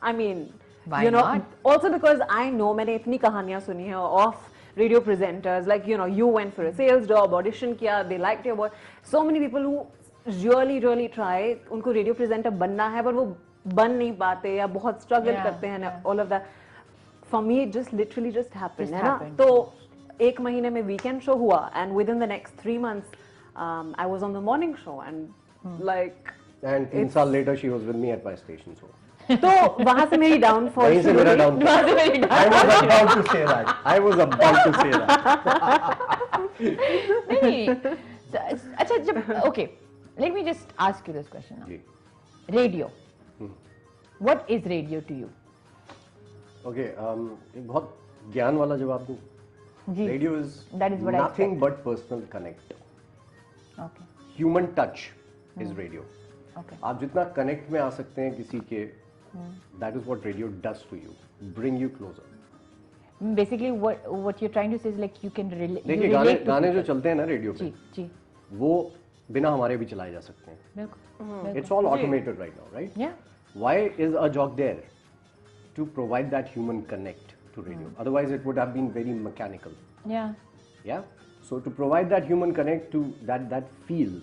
I mean Why you know, not? Also because I know, मैंने इतनी कहानियां सुनी है of radio presenters, like you know you went for a sales job, audition किया, they liked your voice, so many people who really try, उनको radio presenter बनना है पर वो बन नहीं पाते या बहुत स्ट्रगल Yeah, करते हैं, all of that. For me it just literally just happened, Just है ना। happened. तो एक महीने में वीकेंड शो हुआ, and within the next 3 months I was on the morning show, and like and 3 साल later she was with me at my station. So तो वहां से मेरी डाउनफॉल वहीं से मेरा down, I was about to say that, I was about to say that. नहीं, अच्छा, जब okay, let me just ask you this question now. जी, Radio. What is radio to you? Okay, एक बहुत ज्ञान वाला जवाब दूं। जी. Radio is That is what I nothing but personal connect, Okay. Human touch is radio. Okay. आप जितना कनेक्ट में आ सकते हैं किसी के, that is what radio does to you, bring you closer. Basically, what you're trying to say is like you can relate. देखिए, गाने जो चलते हैं ना रेडियो पे, जी जी वो बिना हमारे भी चलाए जा सकते हैं। बिल्कुल। It's all automated right now, right? Yeah. Why is a jock there? To provide that human connect to radio. Otherwise, it would have been very mechanical. Yeah. Yeah. So to provide that human connect to that feel,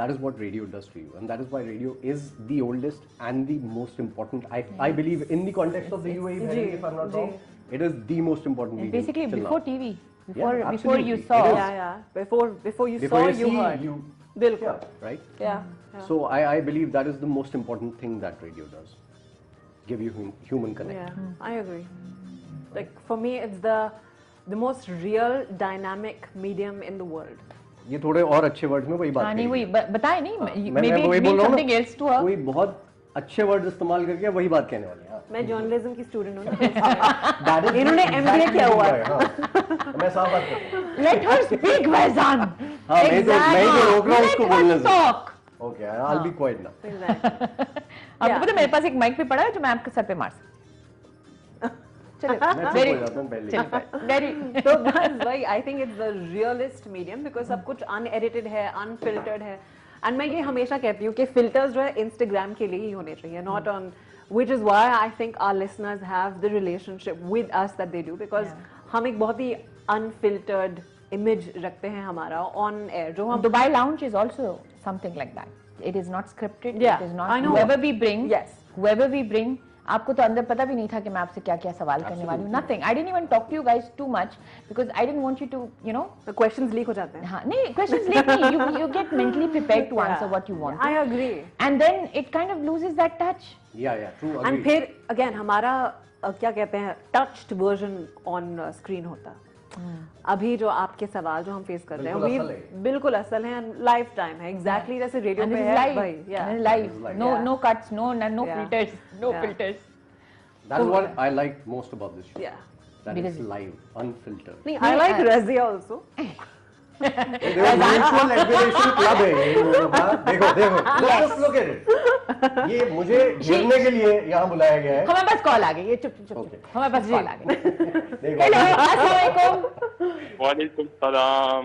that is what radio does to you, and that is why radio is the oldest and the most important. I believe in the context of the UAE, if I'm not wrong, it is the most important medium. Basically, till before now. TV, Yeah, before you absolutely. saw. It is. yeah, before you Before saw, you you see, heard. you बिल्कुल, yeah, right? yeah. So I believe that is the most important thing that radio does. Give you human connect. Yeah, I agree. Like for me, it's the most real, dynamic medium in the world. ये थोड़े और अच्छे words में वही बात हाँ नहीं कही। वही बताए नहीं, मैं maybe वही it बोल means रहा हूँ something else to her. कोई बहुत अच्छे वर्ड इस्तेमाल करके वही बात कहने वाली है। मैं जर्नलिज्म की स्टूडेंट हूँ ना, That is इन्होंने MBA किया हुआ है। हाँ, मैं साफ बात कर रहा हूँ। Let her speak, Faizan. हाँ, मैं तो रोक रहा हूँ उसको बोलने से। Talk. Okay, I'll be quiet now. आपको पता है मेरे पास एक माइक भी पड़ा है जो मैं आपके सर पे मार सकती हूँ। चलिए, मैं चुप हो जाता हूँ पहले। चलिए, very. तो बस वही, I think it's the realist medium because सब कुछ अनएडिटेड है, अनफिल्टर्ड है। एंड मैं ये हमेशा कहती हूँ कि फिल्टर्स जो है इंस्टाग्राम के लिए ही होने चाहिए, not on, which is why I think our listeners have the relationship with us that they do, because हम एक बहुत ही unfiltered image रखते हैं हमारा on air, जो हम Dubai Lounge is also something like that. It is not scripted. Yeah, it is not. I know. Whoever we bring. Yes. Whoever we bring. आपको तो अंदर पता भी नहीं था कि मैं आपसे क्या क्या सवाल करने वाली हूँ. Nothing. I didn't even talk to you guys too much because I didn't want you to, you know. the questions leak हो जाते हैं. हाँ नहीं questions leak नहीं. You get mentally prepared to answer what you want. I agree. And then it kind of loses that touch. Yeah, true. Agree. And फिर again हमारा क्या कहते हैं touched version on screen होता. अभी जो आपके सवाल जो हम फेस कर रहे हैं बिल्कुल असल है, लाइफ टाइम है, एग्जैक्टली जैसे रेडियो पे है भाई, live, no cuts, no filters, no filters. That's what I like most about this show. Yeah. That is live, unfiltered. नहीं, I like Razia also. Mutual admiration club है ये लोगों का। देखो look at it. ये मुझे गिरने के लिए यहाँ बुलाया गया है। हमारे पास कॉल आ गई, ये चुप हमारे पास कॉल आ गई। हेलो, अस्सलाम वालेकुम। वालेकुम सलाम।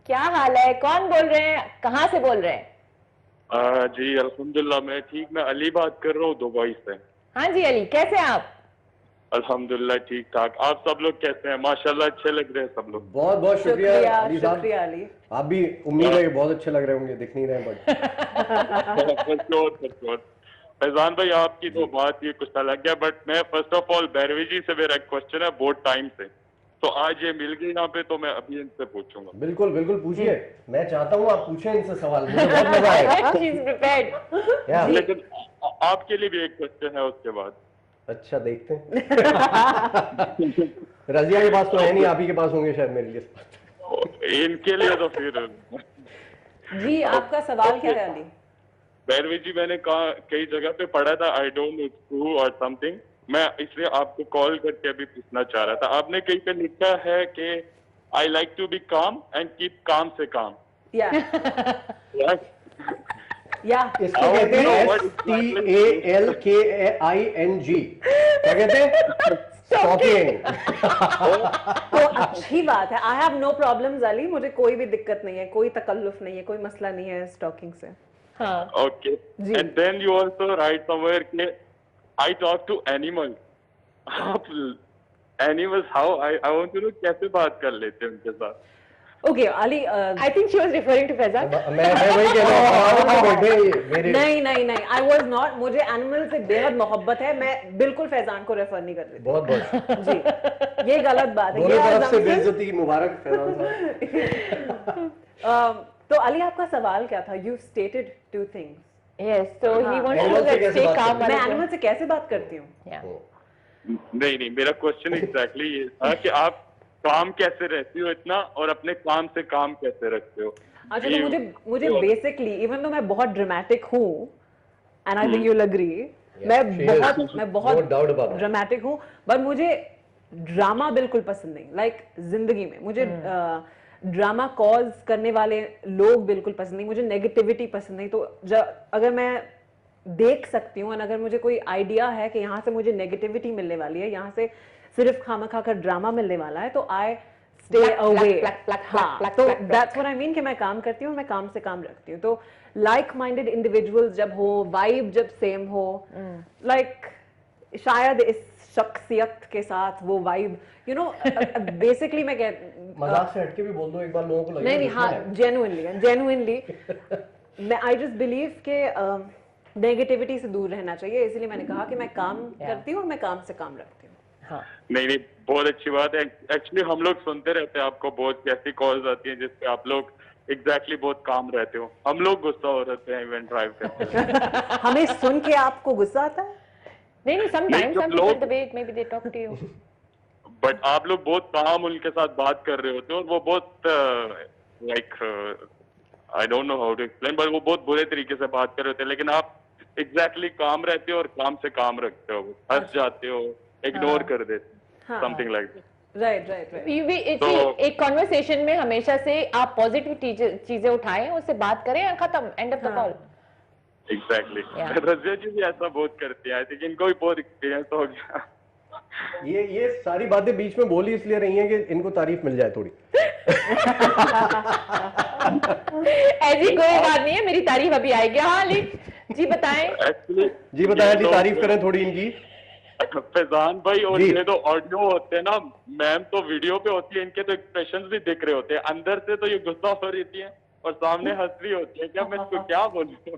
क्या हाल है, कौन बोल रहे हैं, कहाँ से बोल रहे हैं? जी अल्हम्दुलिल्लाह मैं ठीक, मैं अली बात कर रहा हूँ दुबई से। हाँ जी अली, कैसे हैं आप? अल्हम्दुलिल्लाह ठीक ठाक। आप सब लोग कैसे हैं? माशाल्लाह अच्छे लग रहे हैं सब लोग। बहुत बहुत शुक्रिया अली साहब। शुक्रिया अली। आप भी उम्मीद है कि बहुत अच्छे लग रहे होंगे, दिख नहीं रहे बट फैजान भाई आपकी तो बात ये कुछ अलग है, बट मैं फर्स्ट ऑफ ऑल बैरवी जी से मेरा एक क्वेश्चन है बहुत टाइम से, तो आज ये मिल गई यहाँ पे तो मैं अभी इनसे पूछूंगा। बिल्कुल बिल्कुल पूछिए, मैं चाहता हूँ आप पूछें इनसे सवाल, मुझे बहुत मजा आएगा। लेकिन आपके लिए भी एक क्वेश्चन है उसके बाद। अच्छा देखते हैं। रजिया के पास तो है नहीं, आप ही के पास होंगे शायद मेरे लिए। इनके लिए तो फिर जी आपका सवाल क्या है अली? बैरवी जी मैंने कई जगह पे पढ़ा था, आई डोंट नो ट्रू और समथिंग, मैं इसलिए आपको कॉल करके अभी पूछना चाह रहा था। आपने कहीं पे लिखा है कि आई लाइक टू बी काम एंड कीप काम से काम। इसको कहते हैं STALKAING, क्या कहते हैं? स्टॉकिंग। तो अच्छी बात है, I have no problems Ali, मुझे कोई भी दिक्कत नहीं है, कोई तकल्लुफ नहीं है, कोई मसला नहीं है स्टॉकिंग से। हाँ। Okay, and then you also write somewhere कि आई टॉक टू एनिमल्स। आप animals how I want to know कैसे बात कर लेते हैं उनके साथ? Okay Ali, I think she was referring to Faizan. मैं वही कह रहा हूँ। नहीं, आई वाज नॉट, मुझे एनिमल से बेहद मोहब्बत है, मैं बिल्कुल फैजान को रेफर नहीं कर रही। बहुत बहुत जी, ये गलत बात है। दोनों तरफ से बेइज्जती मुबारक फैजान साहब। तो अली आपका सवाल क्या था? You stated two things. Yes, so he wants to Animal से कैसे stay बात calm। मैं एनिमल से कैसे बात करती हूँ? नहीं मेरा क्वेश्चन एग्जैक्टली ये था कि आप काम कैसे रहती हो इतना और अपने काम से काम कैसे रखते हो? अच्छा, तो मुझे बेसिकली इवन तो मैं बहुत ड्रामेटिक हूँ and I think you will agree, मैं बहुत ड्रामेटिक हूँ, बट मुझे ड्रामा बिल्कुल पसंद नहीं। लाइक जिंदगी में मुझे ड्रामा कॉज करने वाले लोग बिल्कुल पसंद नहीं, मुझे नेगेटिविटी पसंद नहीं। तो अगर मैं देख सकती हूँ और अगर मुझे कोई आइडिया है कि यहाँ से मुझे नेगेटिविटी मिलने वाली है, यहाँ से सिर्फ खामखा कर ड्रामा मिलने वाला है, तो आई स्टे अवे। तो दैट्स व्हाट आई मीन कि मैं काम करती हूँ, मैं काम से काम रखती हूँ। तो लाइक माइंडेड इंडिविजुअल्स जब हो, वाइब जब सेम हो, लाइक शायद इस शख्सियत के साथ वो वाइब, यू नो, बेसिकली मैं मजाक से हटके भी बोल दो एक बार, लोगों को लगेगा नहीं, हाँ, जेन्युइनली मैं आई जस्ट बिलीव के नेगेटिविटी से दूर रहना चाहिए, इसलिए मैंने कहा कि मैं काम करती हूँ और मैं काम से काम रखती हूँ। हाँ। नहीं बहुत अच्छी बात है। एक्चुअली हम लोग सुनते रहते हैं आपको, बहुत ऐसी कॉल्स आती हैं जिसपे आप लोग एग्जैक्टली बहुत काम रहते हो, हम लोग गुस्सा हो रहते हैं इवेंट ड्राइव पे। हमें सुन के आपको गुस्सा आता है? नहीं, sometimes some people the way maybe they talk to you। But आप लोग बहुत काम उनके साथ बात कर रहे होते हो और वो बहुत like I don't know how to explain, but वो बहुत बुरे तरीके से बात कर रहे थे, लेकिन आप एग्जैक्टली काम रहते हो और काम से काम रखते हो, हंस जाते हो, इग्नोर कर देते हो, something like that. Right right right. एक कॉन्वर्सेशन में हमेशा से आप पॉजिटिव चीजें उठाएं, उससे बात करें और खत्म, end of the call. Exactly, Razia ji भी ऐसा बहुत करती है, आई थिंक इनको भी बहुत एक्सपीरियंस हो गया। ये सारी बातें बीच में बोली इसलिए रही हैं कि इनको तारीफ मिल जाए थोड़ी। ऐसी कोई बात नहीं है, मेरी तारीफ अभी आएगी। हाँ जी बताएं। एक्चुअली जी बताएं जी, तारीफ करें थोड़ी इनकी। फैजान भाई, और ये तो ऑडियो होते हैं ना, मैम तो वीडियो पे होती है, इनके तो एक्सप्रेशंस भी दिख रहे होते हैं, अंदर से तो ये गुस्सा हो रही है और सामने हंस रही होती है। क्या मैं इसको क्या बोलूं?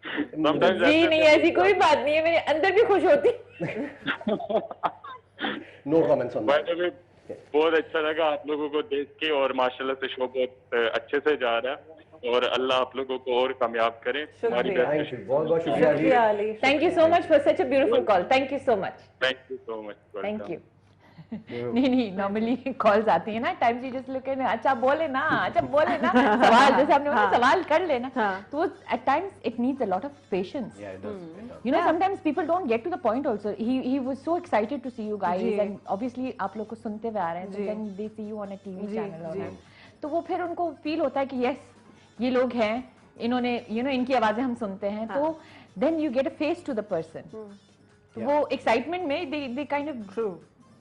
जी नहीं, ऐसी कोई बात नहीं है, मेरे अंदर भी खुश होती। No comments on that. बहुत अच्छा लगा आप लोगों को देख के, और माशाल्लाह से शो बहुत अच्छे से जा रहा है, और अल्लाह आप लोगों को और कामयाब करे। बहुत बहुत शुक्रिया Ali. Thank you so much for such a beautiful call. Thank you so much. Thank you so much. Thank you. नहीं, नॉर्मली कॉल्स आती है ना, time you just look at, अच्छा बोले ना सवाल, जैसे आपने बोला सवाल कर लेना, तो वो at times it needs a lot of patience. You know, sometimes people don't get to the point also. He was so excited to see you guys, and obviously आप लोग को सुनते हुए आ रहे हैं, so then they see you on a TV channel और तो वो फिर उनको फील होता है कि yes, ये लोग हैं, इन्होंने इनकी आवाजें हम सुनते हैं, तो then you get a face to the person. तो वो excitement में they kind of True.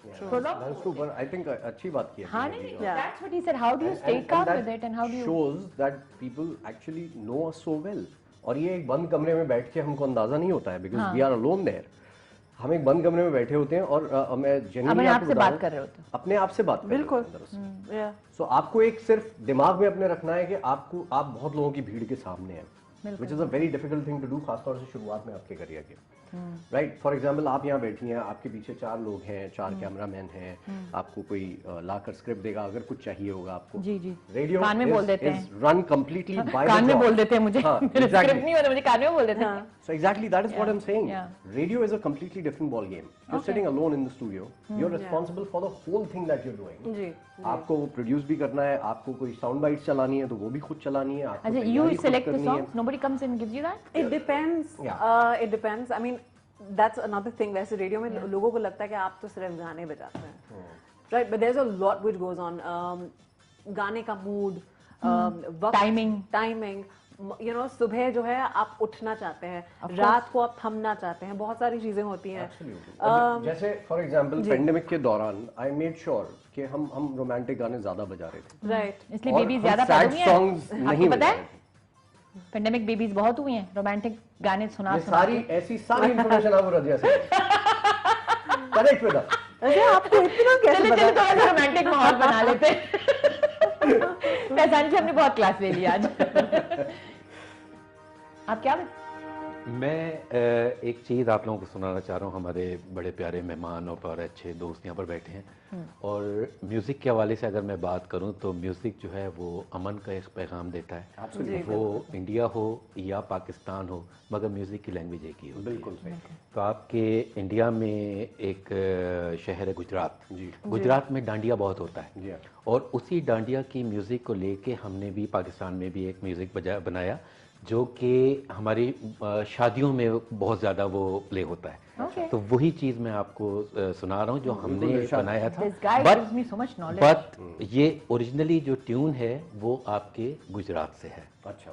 That's true, but I think अच्छी बात की है। हाँ नहीं, that's what he said. How do you stay calm with it, and how do you shows that people actually know us so well. और ये एक बंद कमरे में बैठ के हमको अंदाजा नहीं होता है, because we are alone there. हम एक बंद कमरे में बैठे होते हैं और मैं अपने आप से बात कर रहे होते हैं, अपने आप से बात कर रहे होते हैं अंदर से। So आपको एक सिर्फ दिमाग में अपने रखना है कि आप बहुत लोगों की भीड़ के सामने हैं, which is a very difficult thing to do, खासतौर से शुरुआत में आपके करियर के। राइट, फॉर एग्जाम्पल आप यहाँ बैठी हैं, आपके पीछे 4 लोग हैं, 4 कैमरामैन हैं, आपको कोई लाकर स्क्रिप्ट देगा अगर कुछ चाहिए होगा आपको। जी रेडियो कान में बोल देते हैं, रन कंप्लीटली बाय कान में बोल देते हैं मुझे, स्क्रिप्ट नहीं होता, मुझे कान में बोल देते हैं। So exactly that is what I'm saying. Radio is a completely different ball game. You're sitting alone in the studio. You're responsible for the whole thing that you're doing. जी। आपको प्रोड्यूस भी करना है, आपको कोई साउंड बाइट्स चलानी है तो वो भी खुद चलानी है। अच्छा, you select the songs, nobody comes and gives you that? It depends. It depends. I mean, that's another thing. वैसे रेडियो में लोगों को लगता है कि आप तो सिर्फ गाने बजाते हैं, right? But there's a lot which goes on. गाने का मूड, टाइमिंग, you know, सुबह जो है आप उठना चाहते हैं, रात को आप थमना चाहते हैं, बहुत सारी चीजें होती हैं। जैसे फॉर एग्जांपल पेंडेमिक के दौरान आई मेड श्योर कि हम रोमांटिक गाने ज्यादा बजा रहे थे, राइट, इसलिए बेबी ज्यादा सैड सॉन्ग्स नहीं पता है, पेंडेमिक बेबीज बहुत हुई हैं, रोमांटिक गाने सुना सारी ऐसी सारी इंफॉर्मेशन आपको रजिया से करेक्ट बेटा। अच्छा, आपको इतना कैसे पता? चलो थोड़ा सा रोमांटिक माहौल बना लेते हैं। फैजान जी, हमने बहुत क्लास ले लिया आज। आप क्या मैं एक चीज़ आप लोगों को सुनाना चाह रहा हूँ। हमारे बड़े प्यारे मेहमान और अच्छे दोस्त यहाँ पर बैठे हैं, और म्यूज़िक के हवाले से अगर मैं बात करूँ तो म्यूज़िक जो है वो अमन का एक पैगाम देता है, वो इंडिया हो या पाकिस्तान हो, मगर म्यूज़िक की लैंग्वेज एक ही हो। बिल्कुल सही। तो आपके इंडिया में एक शहर है गुजरात, गुजरात में डांडिया बहुत होता है, और उसी डांडिया की म्यूज़िक को लेके हमने भी पाकिस्तान में भी एक म्यूज़िक बनाया जो कि हमारी शादियों में बहुत ज़्यादा वो प्ले होता है। तो वही चीज़ मैं आपको सुना रहा हूँ जो हमने बनाया था, बट ये ओरिजिनली जो ट्यून है वो आपके गुजरात से है। अच्छा,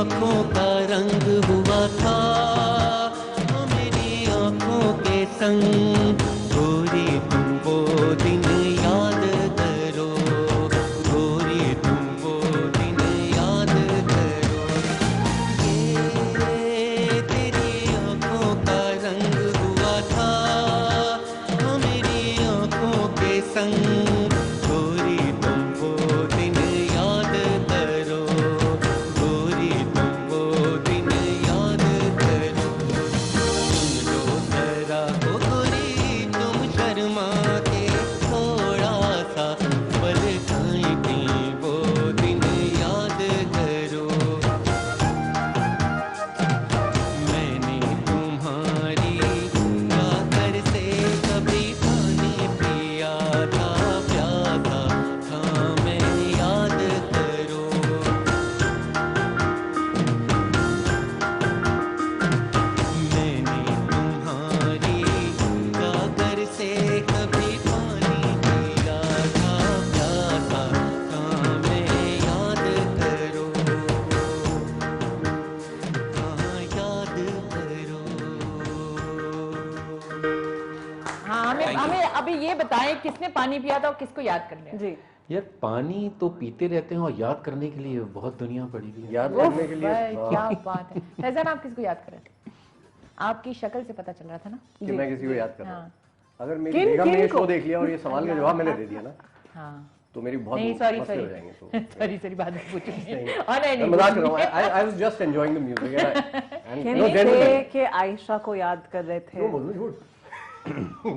आँखों का रंग हुआ था वो मेरी आँखों के संग गोरी तुम वो दिन याद करो गोरी तुम वो दिन याद करो ये तेरी आँखों का रंग हुआ था वो मेरी आँखों के संग गोरी तुम वो दिन याद करो गोरी तुम वो दिन याद करो सुन लो जरा ओ गोरी तुम शर्मा के थोड़ा सा पल खाएं के वो दिन याद करो मैंने तुम्हारी चादर से कभी पानी पिया था प्यासा था मैं याद करो मैंने तुम्हारी चादर से कभी पानी पिया था प्यासा था मैं याद करो हाँ याद करो हाँ हमें अभी ये बताएं किसने पानी पिया था और किसको याद कर लिया। जी यार पानी तो पीते रहते हैं और याद करने के लिए बहुत दुनिया पड़ी हुई है। याद करने के लिए भाई, क्या बात है। फैजान आप किसको याद कर रहे थे? आपकी शक्ल से पता चल रहा था ना। कि मैं किसी को याद कर रहा हूँ। हाँ अगर मेरी बेगम ने शो देख लिया और ये सवाल का जवाब मैंने दे दिया ना हाँ तो मेरी बहुत नहीं मसले सॉरी हो जाएंगे तो सॉरी बाद में पूछूंगी नहीं। और नहीं मैं मजाक कर रहा हूँ I was just enjoying the music and no कहते जेन्युइनली कि आयशा को याद कर रहे थे बोलो झूठ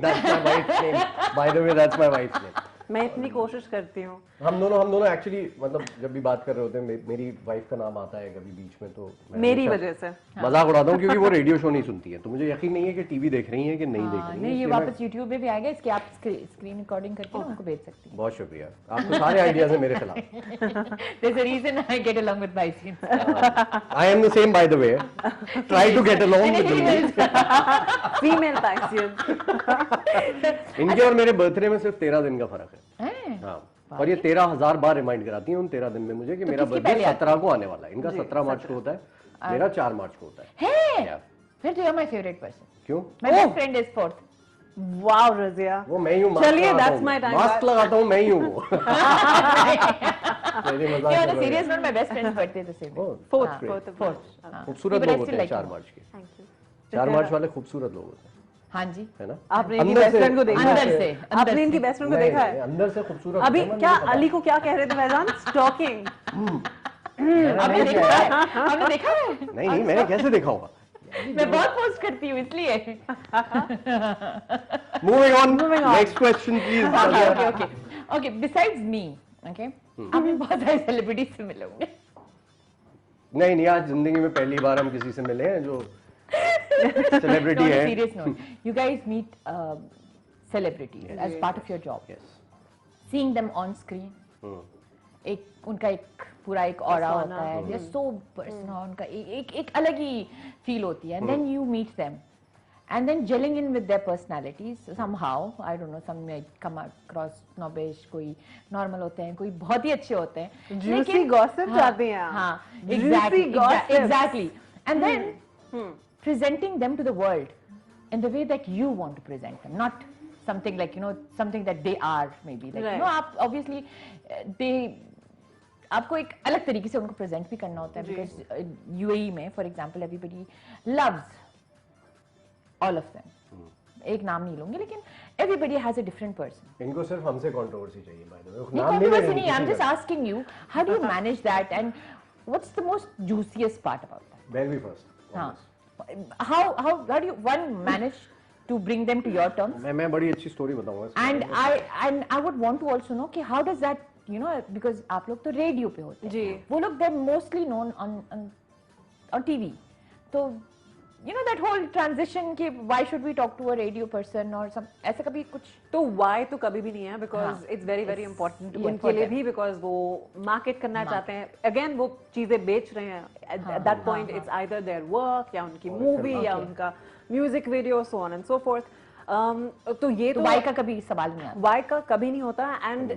that's my wife's name by the way that's my wife's name मैं इतनी कोशिश करती हूँ हम दोनों एक्चुअली मतलब जब भी बात कर रहे होते हैं मेरी वाइफ का नाम आता है कभी बीच में तो मैं मेरी हमेशा वजह से मजाक उड़ाता हूँ क्योंकि वो रेडियो शो नहीं सुनती है तो मुझे यकीन नहीं है कि टीवी देख रही है कि नहीं देख हाँ, रही नहीं है ये इसलिए वापस YouTube पे भी आएगा इसकी आप स्क्रीन रिकॉर्डिंग करके ना उनको भेज सकती हैं। बहुत शुक्रिया आपके सारे आइडियाज हैं मेरे खिलाफ There's a reason I get along with Vaisian. I am the same by the way try to get along with female physician इनके और मेरे बर्थडे में सिर्फ 13 दिन का फर्क है हैं? हाँ और ये 13,000 बार रिमाइंड कराती हैं उन 13 दिन में मुझे कि मेरा किसकी बर्थडे पहले आती 17 को आने वाला है इनका 17 मार्च को होता है मेरा 4 मार्च को होता है है Yeah. फिर तो you're my favorite person. क्यों My best friend is 4th. Wow Razia वो मैं ही हूँ चलिए, that's my time. मास्क लगाता हूँ मैं ही हूँ वो मेरी Yeah, मजाक on a कर रहे serious हैं। note, my best friend's birthday is the same. Oh, fourth हाँ, फोर्थ fourth. हाँ. खूबसूरत But I लोग होते still हैं like 4 him. मार्च के थैंक यू 4 मार्च वाले खूबसूरत लोग होते हैं हाँ जी है ना आपने इनकी अंदर बेस्ट से- फ्रेंड को देखा अंदर है? से आपने इनकी बेस्ट फ्रेंड को नहीं, देखा नहीं, है अंदर से खूबसूरत अभी होते हैं, क्या मुझे पता अली को क्या कह रहे थे फैजान स्टॉकिंग आपने देखा है आपने देखा है है। नहीं नहीं मैंने कैसे देखा होगा मैं बहुत पोस्ट करती हूँ इसलिए moving on next question please okay okay okay besides me okay आप भी बहुत सारे सेलिब्रिटी से मिले होंगे नहीं नहीं आज जिंदगी में पहली बार हम किसी से मिले हैं जो सेलिब्रिटी on a है serious note you guys meet celebrities as part of your job seeing them on screen एक उनका एक पूरा एक ऑरा होता है दे आर सो पर्सनल उनका एक अलग ही फील होती है and then you meet them and then gelling in with their personalities somehow I don't know some may come across snobbish कोई normal होते हैं कोई बहुत ही अच्छे होते हैं Juicy gossip चाहते हैं आप। हाँ Juicy gossip. exactly and then presenting them to the world in the way that you want to present them not something like something that they are maybe like Right. आप obviously they आपको एक अलग तरीके से उनको present भी करना होता है बिकॉज यूएई में for example everybody loves all of them एक नाम नहीं लूंगी लेकिन everybody has a different person इनको सिर्फ हमसे कंट्रोवर्सी चाहिए बाय द वे नहीं कंट्रोवर्सी नहीं I am just asking you how do you manage that and what's the most juiciest part about that very first हां how do you one manage to bring them to your terms मैं बड़ी अच्छी story बताऊंगा and I would want to also know कि how does that because आप लोग तो radio पे होते हैं जी। वो लोग they're mostly known on TV तो that whole transition कि why should we talk to a radio person or some ऐसा कभी कुछ तो why तो कभी भी नहीं है because हाँ, it's very very important yeah, उनके for लिए them. भी because वो market करना चाहते हैं again वो चीजें बेच रहे हैं at that point it's either their work या उनकी movie या Okay. उनका music video so on and so forth तो ये तो वाई का कभी सवाल नहीं आता। वाई का कभी नहीं होता एंड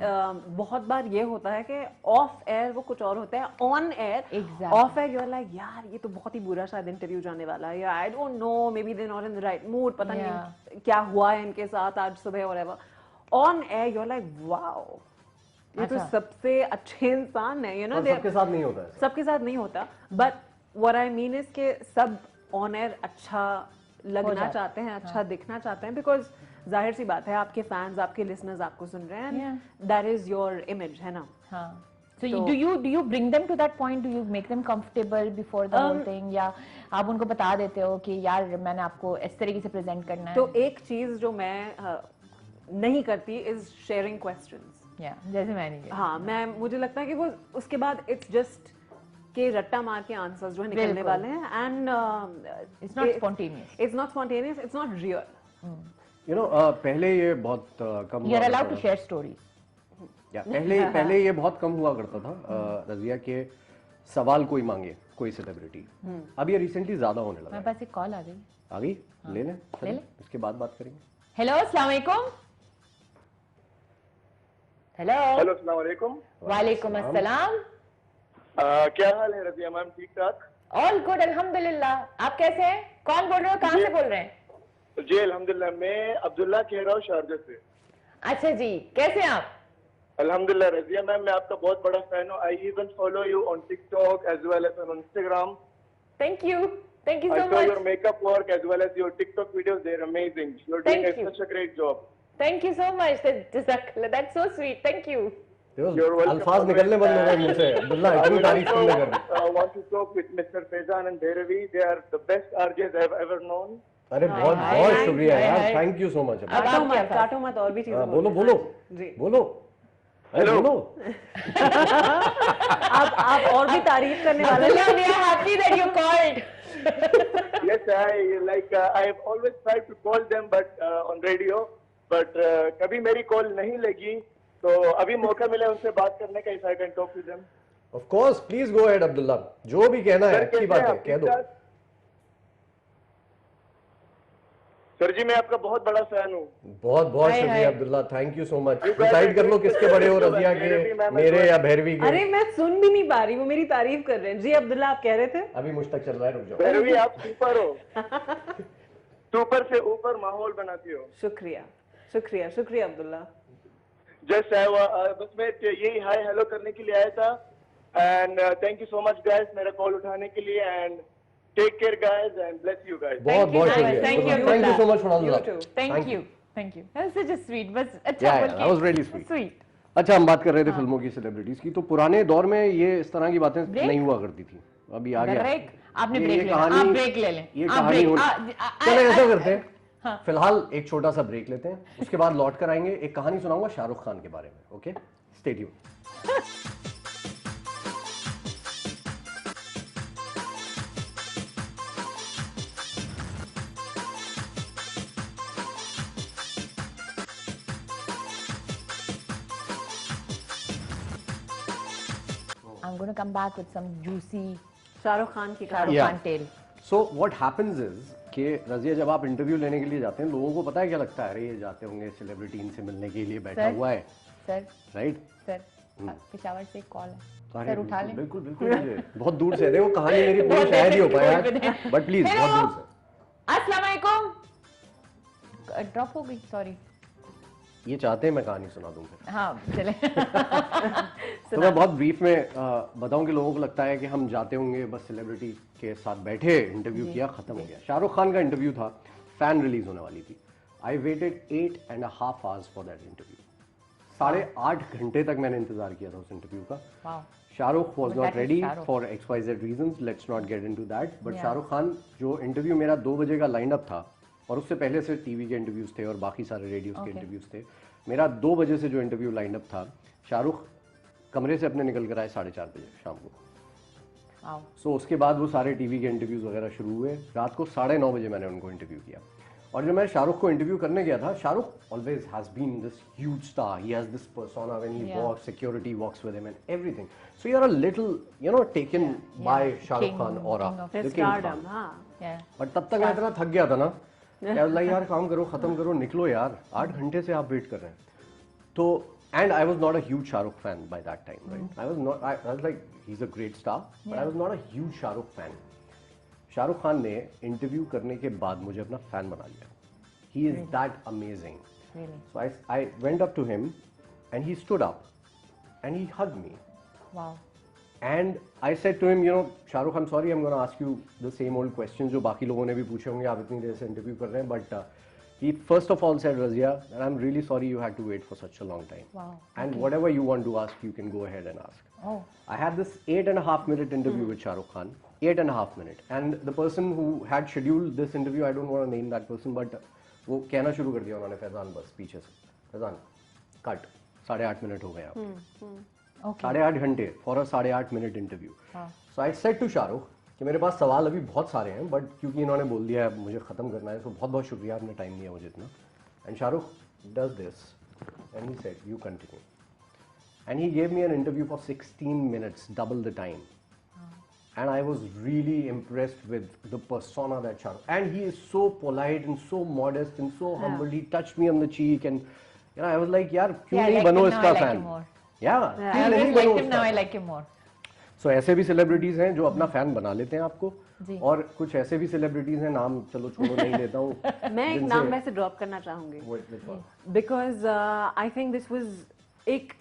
बहुत बार ये होता है कि ऑफ एयर वो कुछ और होता है, on air off air you are like यार ये तो बहुत ही बुरा शायद इंटरव्यू जाने वाला है, या I don't know maybe they not in the right mood, पता नहीं क्या हुआ है इनके साथ आज सुबह whatever. On air you are like wow ये तो सबसे अच्छे इंसान है, यू नो। सबके साथ नहीं होता है, सबके साथ नहीं होता, but what I mean is के सब ऑन एयर अच्छा लगना चाहते हैं, अच्छा दिखना चाहते हैं, बिकॉज जाहिर सी बात है आपके फैंस, आपके लिसनर्स आपको सुन रहे हैं, दैट इज योर इमेज, है ना। So do you bring them to that point? Do you make them comfortable before the whole thing? या आप उनको बता देते हो कि यार मैंने आपको इस तरीके से प्रेजेंट करना है? तो एक चीज जो मैं नहीं करती इज शेयरिंग क्वेश्चंस। जैसे मैंने किया। हाँ, मैं मुझे लगता है कि वो उसके बाद इट्स जस्ट के रट्टा मार के आंसर्स जो है निकलने वाले हैं, and it's not spontaneous, it's not real. You know पहले ये बहुत कम you are allowed to share stories. पहले ये बहुत कम हुआ करता था रजिया के सवाल कोई मांगे कोई सेलिब्रिटी, अब ये रिसेंटली ज्यादा होने लगा। मेरे पास एक कॉल आ गई। आ गई? ले लें, इसके बाद बात करेंगे। हेलो, अस्सलाम वालेकुम। हेलो, अस्सलाम वालेकुम। वालेकुम अस्सलाम। क्या हाल है रजिया मैम? ठीक ठाक? ऑल गुड अल्हम्दुलिल्लाह। आप कैसे हैं? कौन बोल रहे हो? कहाँ से बोल रहे हैं? जी अल्हम्दुलिल्लाह, मैं अब्दुल्ला कह रहा हूँ शारजा से। अच्छा जी, कैसे हैं आप? अल्हम्दुलिल्लाह रजिया मैम, मैं आपका बहुत बड़ा फैन हूँ। I even follow you on TikTok as well as on Instagram. Thank you so I saw much. your makeup work as well as your TikTok videos. They're amazing. You're doing such a great job. Thank you so much. That's so sweet. Thank you. अल्फाज निकलने बंद हो गए मुंह से। अब्दुल्ला इतनी तारीफ करने कर। I want to talk with Mr. Faizan and Bhairavi. They are the best RJs I've ever known. अरे बहुत बहुत शुक्रिया यार, थैंक यू सो मच। काटो मत और भी चीजें बोलो बोलो बोलो, अरे बोलो। आप और भी तारीफ करने वाले हैं। We are happy that you called. Yes, I have always tried to call them, but on radio, but कभी मेरी कॉल नहीं लगी, तो अभी मौका मिला उनसे बात करने का। If I can talk to them. Of course, please go ahead Abdullah, जो भी कहना है अच्छी बात है कह दो। सर जी, मैं आपका बहुत बड़ा फैन हूँ। बहुत बहुत शुक्रिया Abdullah, thank you so much. Decide कर लो किसके बड़े हो, रजिया के, मेरे या भैरवी के। अरे मैं सुन भी नहीं पा रही, वो मेरी तारीफ कर रहे हैं। जी अब्दुल्ला, आप कह रहे थे? अभी मुझ तक चल रहा है, रुक जाओ। भैरवी, आप सुपर हो। सुपर से ऊपर माहौल बनाती हो। शुक्रिया शुक्रिया शुक्रिया अब्दुल्ला। जस्ट बस मैं यही हाय हेलो करने के लिए आया था, and thank you so much guys मेरा कॉल उठाने के लिए, and take care guys and bless you guys. बहुत बहुत शुक्रिया, thank you so much for thank you. That's such a sweet, बस अच्छा बोल के। that was really sweet. Sweet. अच्छा, हम बात कर रहे थे फिल्मों की, सेलिब्रिटीज की। तो पुराने दौर में ये इस तरह की बातें नहीं हुआ करती थी, अभी आ गया। ब्रेक, आपने ब्रेक लेना, आप ब्रेक ले लें। ये कहानी चलो ऐसा करते हैं, फिलहाल एक छोटा सा ब्रेक लेते हैं, उसके बाद लौट कर आएंगे। एक कहानी सुनाऊंगा शाहरुख खान के बारे में। Okay, stay tuned. I'm going to come back with some juicy Shahrukh Khan की Shahrukh Khan tale. So what happens is कि रजिया, जब आप इंटरव्यू लेने के लिए जाते हैं, लोगों को पता है क्या लगता है, अरे ये जाते होंगे सेलिब्रिटी, इनसे मिलने के लिए बैठा हुआ है, सर राइट? सर पेशावर से एक कॉल है, अरे सर उठा लें। बिल्कुल बिल्कुल, बहुत दूर से। देखो कहानी मेरी पूरी शायद ही हो पाया, बट प्लीज बहुत दूर से। अस्सलाम वालेकुम। ड्रॉप हो गई, सॉरी। ये चाहते हैं मैं कहानी सुना दूं फिर? हाँ चले। तो मैं बहुत ब्रीफ में बताऊं कि लोगों को लगता है कि हम जाते होंगे बस सेलिब्रिटी के साथ बैठे, इंटरव्यू किया, खत्म हो गया। शाहरुख खान का इंटरव्यू था, फैन रिलीज होने वाली थी। I waited 8.5 hours for that interview. 8.5 घंटे तक मैंने इंतजार किया था उस इंटरव्यू का। Shahrukh was not ready for XYZ reasons, let's not get into that. But Shahrukh Khan, जो इंटरव्यू मेरा 2 बजे का लाइन अप था, और उससे पहले से टीवी के इंटरव्यूज थे और बाकी सारे रेडियोज के इंटरव्यूज थे। मेरा 2 बजे से जो इंटरव्यू लाइन अप था, शाहरुख कमरे से अपने निकल कर आए 4:30 बजे शाम को। सो उसके बाद वो सारे टीवी के इंटरव्यूज वगैरह शुरू हुए। रात को 9:30 बजे मैंने उनको इंटरव्यू किया। और जब मैं शाहरुख को इंटरव्यू करने गया था, Shahrukh always has been this huge star, he has this persona when he walks, security walks with him and everything. So you are a little taken by Shahrukh Khan aura, but तब तक मैं इतना थक गया था ना लाइक यार काम करो, खत्म करो, निकलो यार, 8 घंटे से आप वेट कर रहे हैं. तो and I was not a huge Shah Rukh fan by that time, right? I was like, he's a great star, but I was not a huge Shah Rukh fan. Shahrukh Khan ने इंटरव्यू करने के बाद मुझे अपना फैन बना लिया. He is that amazing. Really? So I went up to him and he stood up and he hugged me. Wow. And I said to him, you know, Shahrukh, I'm sorry, I'm going to ask you the same old questions जो बाकी लोगों ने भी पूछे होंगे, आप इतनी देर से इंटरव्यू कर रहे हैं, but he first of all said, Razia, that I'm really sorry you had to wait for such a long time. Wow. And whatever you want to ask, you can go ahead and ask. Oh. I had this 8.5 minute interview with Shah Rukh Khan. 8.5 minute. And the person who had scheduled this interview, I don't want to name that person, but वो कहना शुरू कर दिया उन्होंने फैजान बस पीछे से. Faizan, cut. 8.5 minute हो गए आप. Okay. 8.5 घंटे for a 8.5 minute interview. So I said to Shahrukh कि मेरे पास सवाल अभी बहुत सारे हैं, बट क्योंकि इन्होंने बोल दिया है मुझे ख़त्म करना है, तो बहुत बहुत शुक्रिया, आपने टाइम दिया मुझे इतना. And Shahrukh does this and he said you continue and he gave me an interview for 16 minutes, double the time. And I was really impressed with the persona that Shahrukh, and he is so polite and so modest and so humble. He touched me on the cheek and you know I was like यार क्यों नहीं बनो इसका fan. Yeah, I always liked him, now I like him more. So ऐसे भी celebrities हैं जो अपना फैन बना लेते हैं आपको, और कुछ ऐसे भी सेलिब्रिटीज हैं, नाम चलो छोड़ो नहीं लेता हूँ. मैं एक नाम वैसे ड्रॉप करना चाहूंगी, because I think this was एक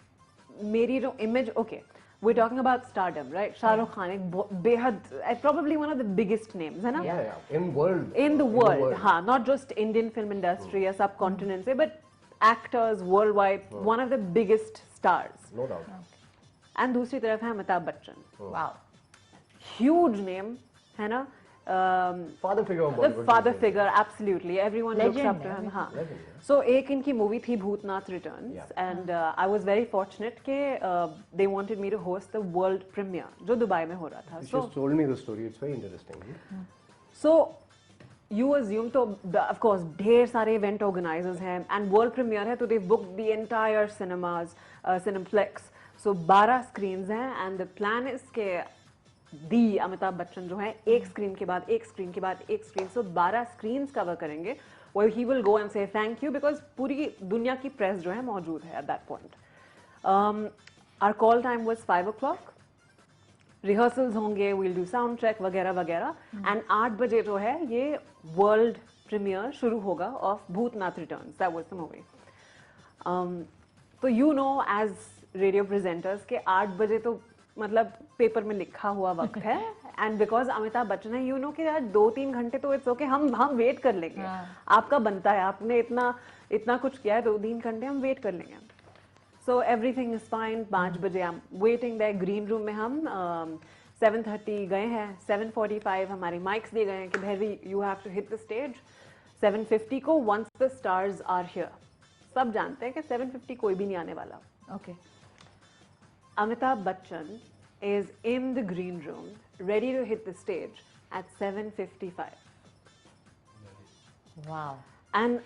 मेरी जो image, okay we're talking about stardom, right? Shahrukh Khan एक बेहद probably one of the biggest names है ना? Yeah, in the world. हाँ, not just Indian film industry या subcontinent से, but actors worldwide, one of the biggest stars. No doubt. And दूसरी तरफ है Amitabh Bachchan. Wow. Huge name है ना? Father figure of Bollywood. The father figure, absolutely. Everyone looks up to him. हाँ. So एक इनकी मूवी थी Bhootnath Returns, and I was very fortunate कि they wanted me to host the world premiere जो Dubai में हो रहा था. She just told me the story. It's very interesting. So you assume तो of course ढेर सारे event organizers हैं, and world premiere है तो they've booked the entire cinemas, Cineplex. So 12 screens हैं, and the plan is कि दी अमिताभ बच्चन जो है एक स्क्रीन के बाद एक स्क्रीन के बाद एक स्क्रीन, so 12 screens कवर करेंगे, where he will go and say thank you because पूरी दुनिया की प्रेस जो है मौजूद है at that point. Our call time was 5 o'clock. Rehearsals होंगे, we'll do sound check वगैरह वगैरह, and 8 बजे जो है ये world premiere शुरू होगा of Bhootnath Returns. That was the movie. तो you know as radio presenters के 8 बजे तो मतलब पेपर में लिखा हुआ वक्त है, एंड बिकॉज अमिताभ बच्चन है, यू नो कि यार 2-3 घंटे तो इट्स ओके, हम वेट कर लेंगे. आपका बनता है, आपने इतना कुछ किया है, 2-3 घंटे हम वेट कर लेंगे. So everything is fine. 5 बजे हम वेटिंग दैट ग्रीन रूम में, हम 7:30 गए हैं, 7:45 हमारे माइक्स दिए गए हैं कि Bhairavi you have to hit the stage. 7:50 को once the stars are here, सब जानते हैं कि 7:50 कोई भी नहीं आने वाला. Okay. Amitabh Bachchan is in the green room, ready to hit the stage at 7:55. Wow. And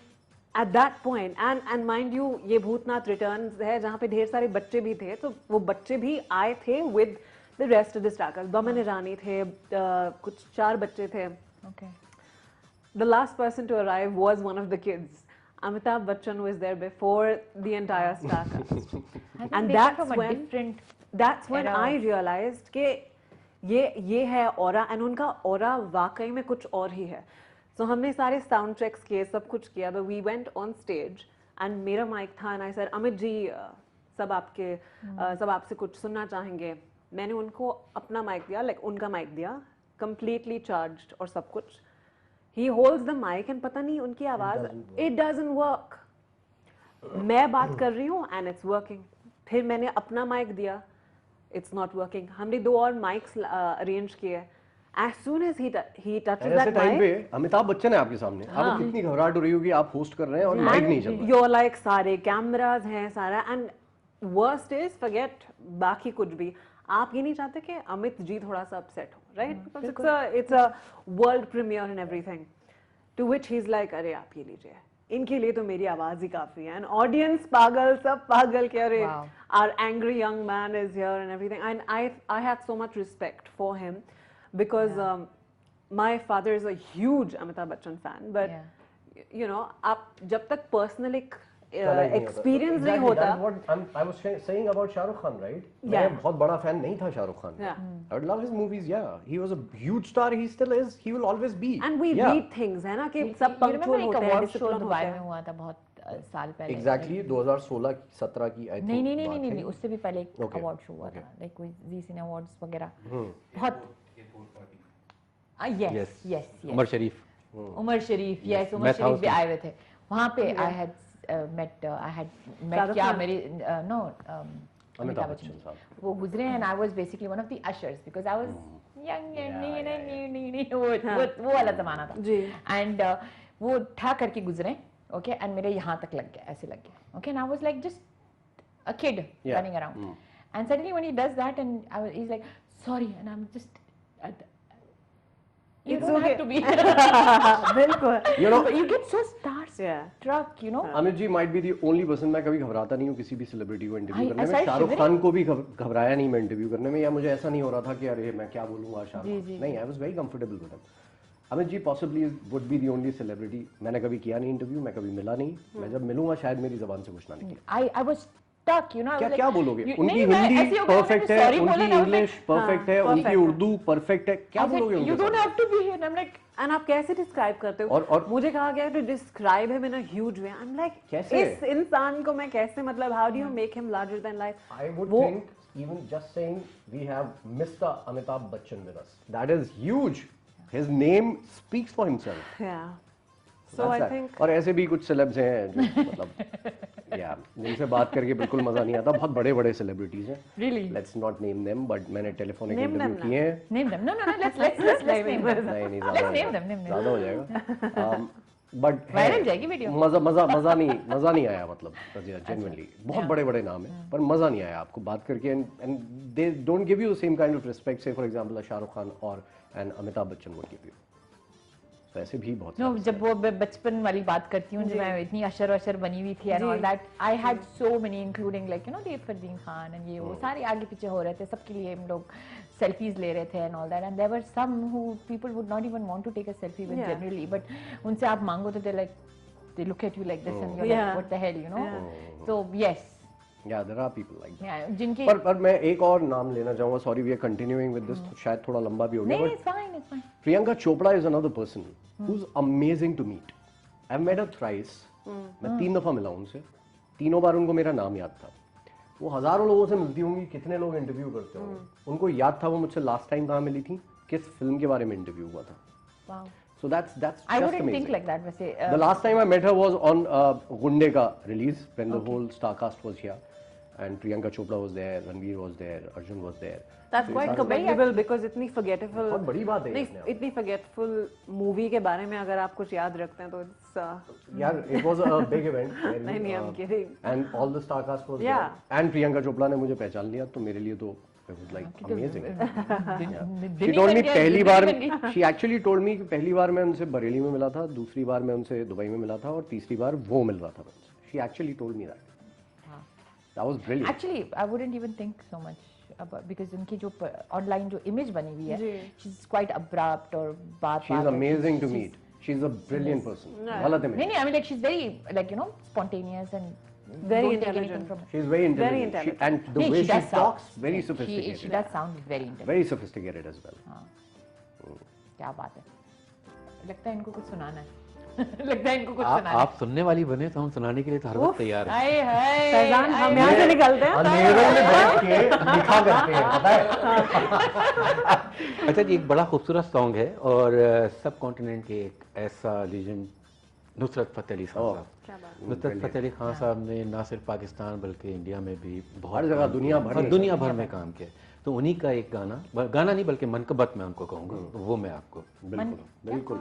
at that point, and mind you, ये भूतनाथ Returns है जहाँ पे ढेर सारे बच्चे भी थे, तो वो बच्चे भी आए थे with the rest of the stars. Boman Irani थे, कुछ 4 बच्चे थे. Okay. The last person to arrive was one of the kids. Amitabh Bachchan was there before the entire star cast. And that's when I realized कि ये है aura, and उनका aura वाकई में कुछ और ही है. So हमने सारे sound checks किए, सब कुछ किया, but we went on stage and मेरा mic था, and I said Amit ji सब आपसे कुछ सुनना चाहेंगे. मैंने उनको अपना mic दिया, like उनका mic दिया, completely charged और सब कुछ. He holds the mic and पता नहीं उनकी आवाज, it doesn't work. मैं बात कर रही हूँ and it's working. फिर मैंने अपना mic दिया, it's not working. हमने 2 और mics arrange किए. As soon as he touches that time mic, पे अमिताभ बच्चन है आपके सामने, आपको कितनी घबराहट हो रही होगी, आप होस्ट कर रहे हैं और माइक नहीं चल रहा. you're like सारे कैमरास हैं सारा, and worst is forget बाकी कुछ भी, आप ये नहीं चाहते कि अमित जी थोड़ा सा अपसेट हो, right? Because it's a world premiere and everything. To which he is like अरे आप ये लीजिए, इनके लिए तो मेरी आवाज ही काफी है. एंड ऑडियंस पागल, सब पागल कि अरे our angry young man is here and everything. And I have so much respect for him because my father is a huge Amitabh Bachchan fan, but you know, आप जब तक पर्सनल एक experience नहीं होता. I was saying about Shahrukh Khan, right? मैं बहुत बड़ा fan नहीं था Shahrukh Khan. I would love his movies. Yeah, he was a huge star. He still is. He will always be. And we read things, है ना, कि सब punctual होते हैं, शो दुबई में हुआ था बहुत साल पहले. Exactly 2016-17 की I think. नहीं, उससे भी पहले एक अवार्ड शो हुआ था, लाइक कोई जी सिने अवार्ड्स वगैरह. बहुत. Yes. उमर शरीफ. Yes, उमर शरीफ भी आए हुए थे. वहाँ पे I had met क्या मेरी अमिताभ बच्चन साहब वो गुजरे, and I was basically one of the ushers because I was young and वो वाला जमाना था. And वो ठा करके गुजरे, okay, and मेरे यहाँ तक लग गया, ऐसे लग गया, okay, and I was like just a kid running around, and suddenly when he does that and he's like sorry, and I'm just you don't have to be. You know, you get so starstruck, you know. Amit ji might be the only person, मैं कभी घबराता नहीं हूँ किसी भी celebrity को interview करने में. शाहरुख खान को भी घबराया नहीं मैं इंटरव्यू करने में, या मुझे ऐसा नहीं हो रहा था कि अरे मैं क्या बोलूँगा शाहरुख. नहीं, I was very comfortable with him. Amit ji possibly would be the only celebrity. मैंने कभी किया नहीं इंटरव्यू, मैं कभी मिला नहीं. मैं जब मिलूंगा शायद मेरी जबान से कुछ ना निकले. I was stuck, you know. क्या बोलोगे? उनकी हिंदी परफेक्ट है, उनकी इंग्लिश परफेक्ट है, उनकी उर्दू परफेक्ट है. क्या बोलोगे? You don't have to be here. I'm like, and आप कैसे डिस्क्राइब करते हो? और मुझे कहा गया to describe him in a huge way. I'm like, इस इंसान को मैं कैसे, मतलब how do you make him larger than life? I would think even just saying we have Mr. Amitabh Bachchan with us. That is huge. His name speaks for himself. Yeah. So I think. और ऐसे भी कुछ celebs हैं जो मतलब यार जिनसे बात करके बिल्कुल मजा नहीं आता. बहुत बड़े सेलिब्रिटीज हैं. Really? Let's not name them, but मैंने टेलीफोनिक इंटरव्यू किए हैं. Name them. No. Let's name them. नहीं Let's name them. ज़्यादा हो जाएगा. बट वायरल जाएगी वीडियो. मजा नहीं आया, मतलब जेन्युइनली बहुत बड़े नाम है पर मजा नहीं आया आपको बात करके. And they don't give you the same kind of respect से फॉर एग्जांपल शाहरुख खान और and Amitabh Bachchan would give you. तो ऐसे भी बहुत no, जब वो बचपन वाली बात करती हूँ, जब मैं इतनी अशर बनी हुई थी and all that, I had so many including like you know Dev Fardeen Khan and ये वो सारे आगे पीछे हो रहे थे, सबके लिए हम लोग सेल्फीज ले रहे थे and all that, and there were some who people would not even want to take a selfie with generally, but उनसे आप मांगो तो they look at you like this and you're like what the hell, you know. So yes. Yeah, there are people like that. Yeah, जिनकी पर मैं एक और नाम लेना चाहूँगा. Sorry, we are continuing with this. शायद थोड़ा लंबा भी हो गया. नहीं, it's fine. Priyanka Chopra is another person who's amazing to meet. I've met her thrice. मैं 3 दफा मिला उनसे. तीनों बार उनको मेरा नाम याद था. वो हजारों लोगों से मिलती होंगी, कितने लोग इंटरव्यू करते होंगे. उनको याद था वो मुझसे लास्ट टाइम कहाँ मिली थी, किस फिल्म के बारे में इंटरव्यू हुआ था. Wow. So that's I just wouldn't amazing. think like that. वैसे The last time I met her was on Gunde ka release when the whole star cast was here. And Priyanka Chopra was there, Ranveer was there, Arjun was there. That's quite commendable because इतनी forgetful. बहुत बड़ी बात है. नहीं, इतनी forgetful movie के बारे में अगर आप कुछ याद रखते हैं तो it's. यार, it was a big event. नहीं, I'm kidding. And all the star cast was there. And Priyanka Chopra ने मुझे पहचान लिया, तो मेरे लिए तो it was like amazing. She told me पहली बार, she actually told me कि पहली बार मैं उनसे बरेली में मिला था, दूसरी बार मैं उनसे दुबई में मिला था और तीसरी बार वो मिल रहा था मुझसे. She actually told me that. That was brilliant. Actually, I wouldn't even think so much about because उनकी जो online जो image बनी हुई है, she's quite abrupt और बात. She's amazing to meet. She's a brilliant person. गलत image. नहीं, I mean like she's very like you know spontaneous and very intelligent. She's very intelligent. And the way she talks, very sophisticated. She does sound very intelligent. Very sophisticated as well. क्या बात है. लगता है इनको कुछ सुनाना है. लगता है इनको कुछ सुनाना है. आप सुनने वाली बने तो हम सुनाने के लिए तो हर वक्त तैयार हैं. फैजान, हम यहाँ से निकलते हैं. अंधेरे में बैठ के लिखा करते हैं, पता है. अच्छा जी, एक बड़ा खूबसूरत सॉन्ग है और सब कॉन्टिनेंट के एक ऐसा लीजेंड नुसरत फतेह अली खान साहब. नुसरत फतेह अली खान साहब ने ना सिर्फ पाकिस्तान बल्कि इंडिया में भी बहुत जगह दुनिया भर में काम किया. तो उन्हीं का एक गाना नहीं बल्कि मनकबत मैं उनको कहूँगा, तो वो मैं आपको बिल्कुल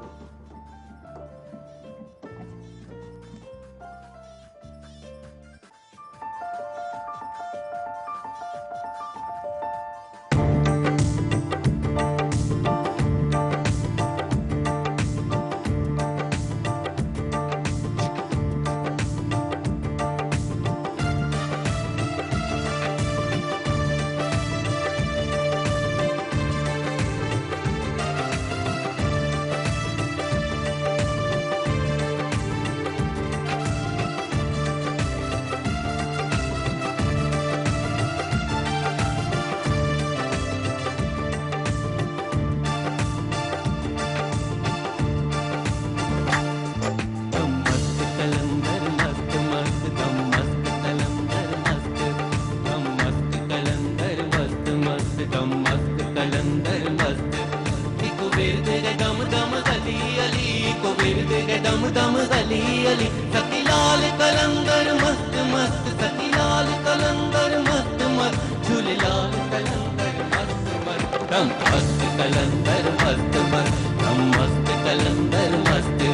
अली अली सखी लाल कलंदर मस्त मस्त सखी लाल कलंदर मस्त मस्त झूले लाल कलंदर मस्त मस्त दम मस्त कलंदर मस्त मस्त दम मस्त कलंदर मस्त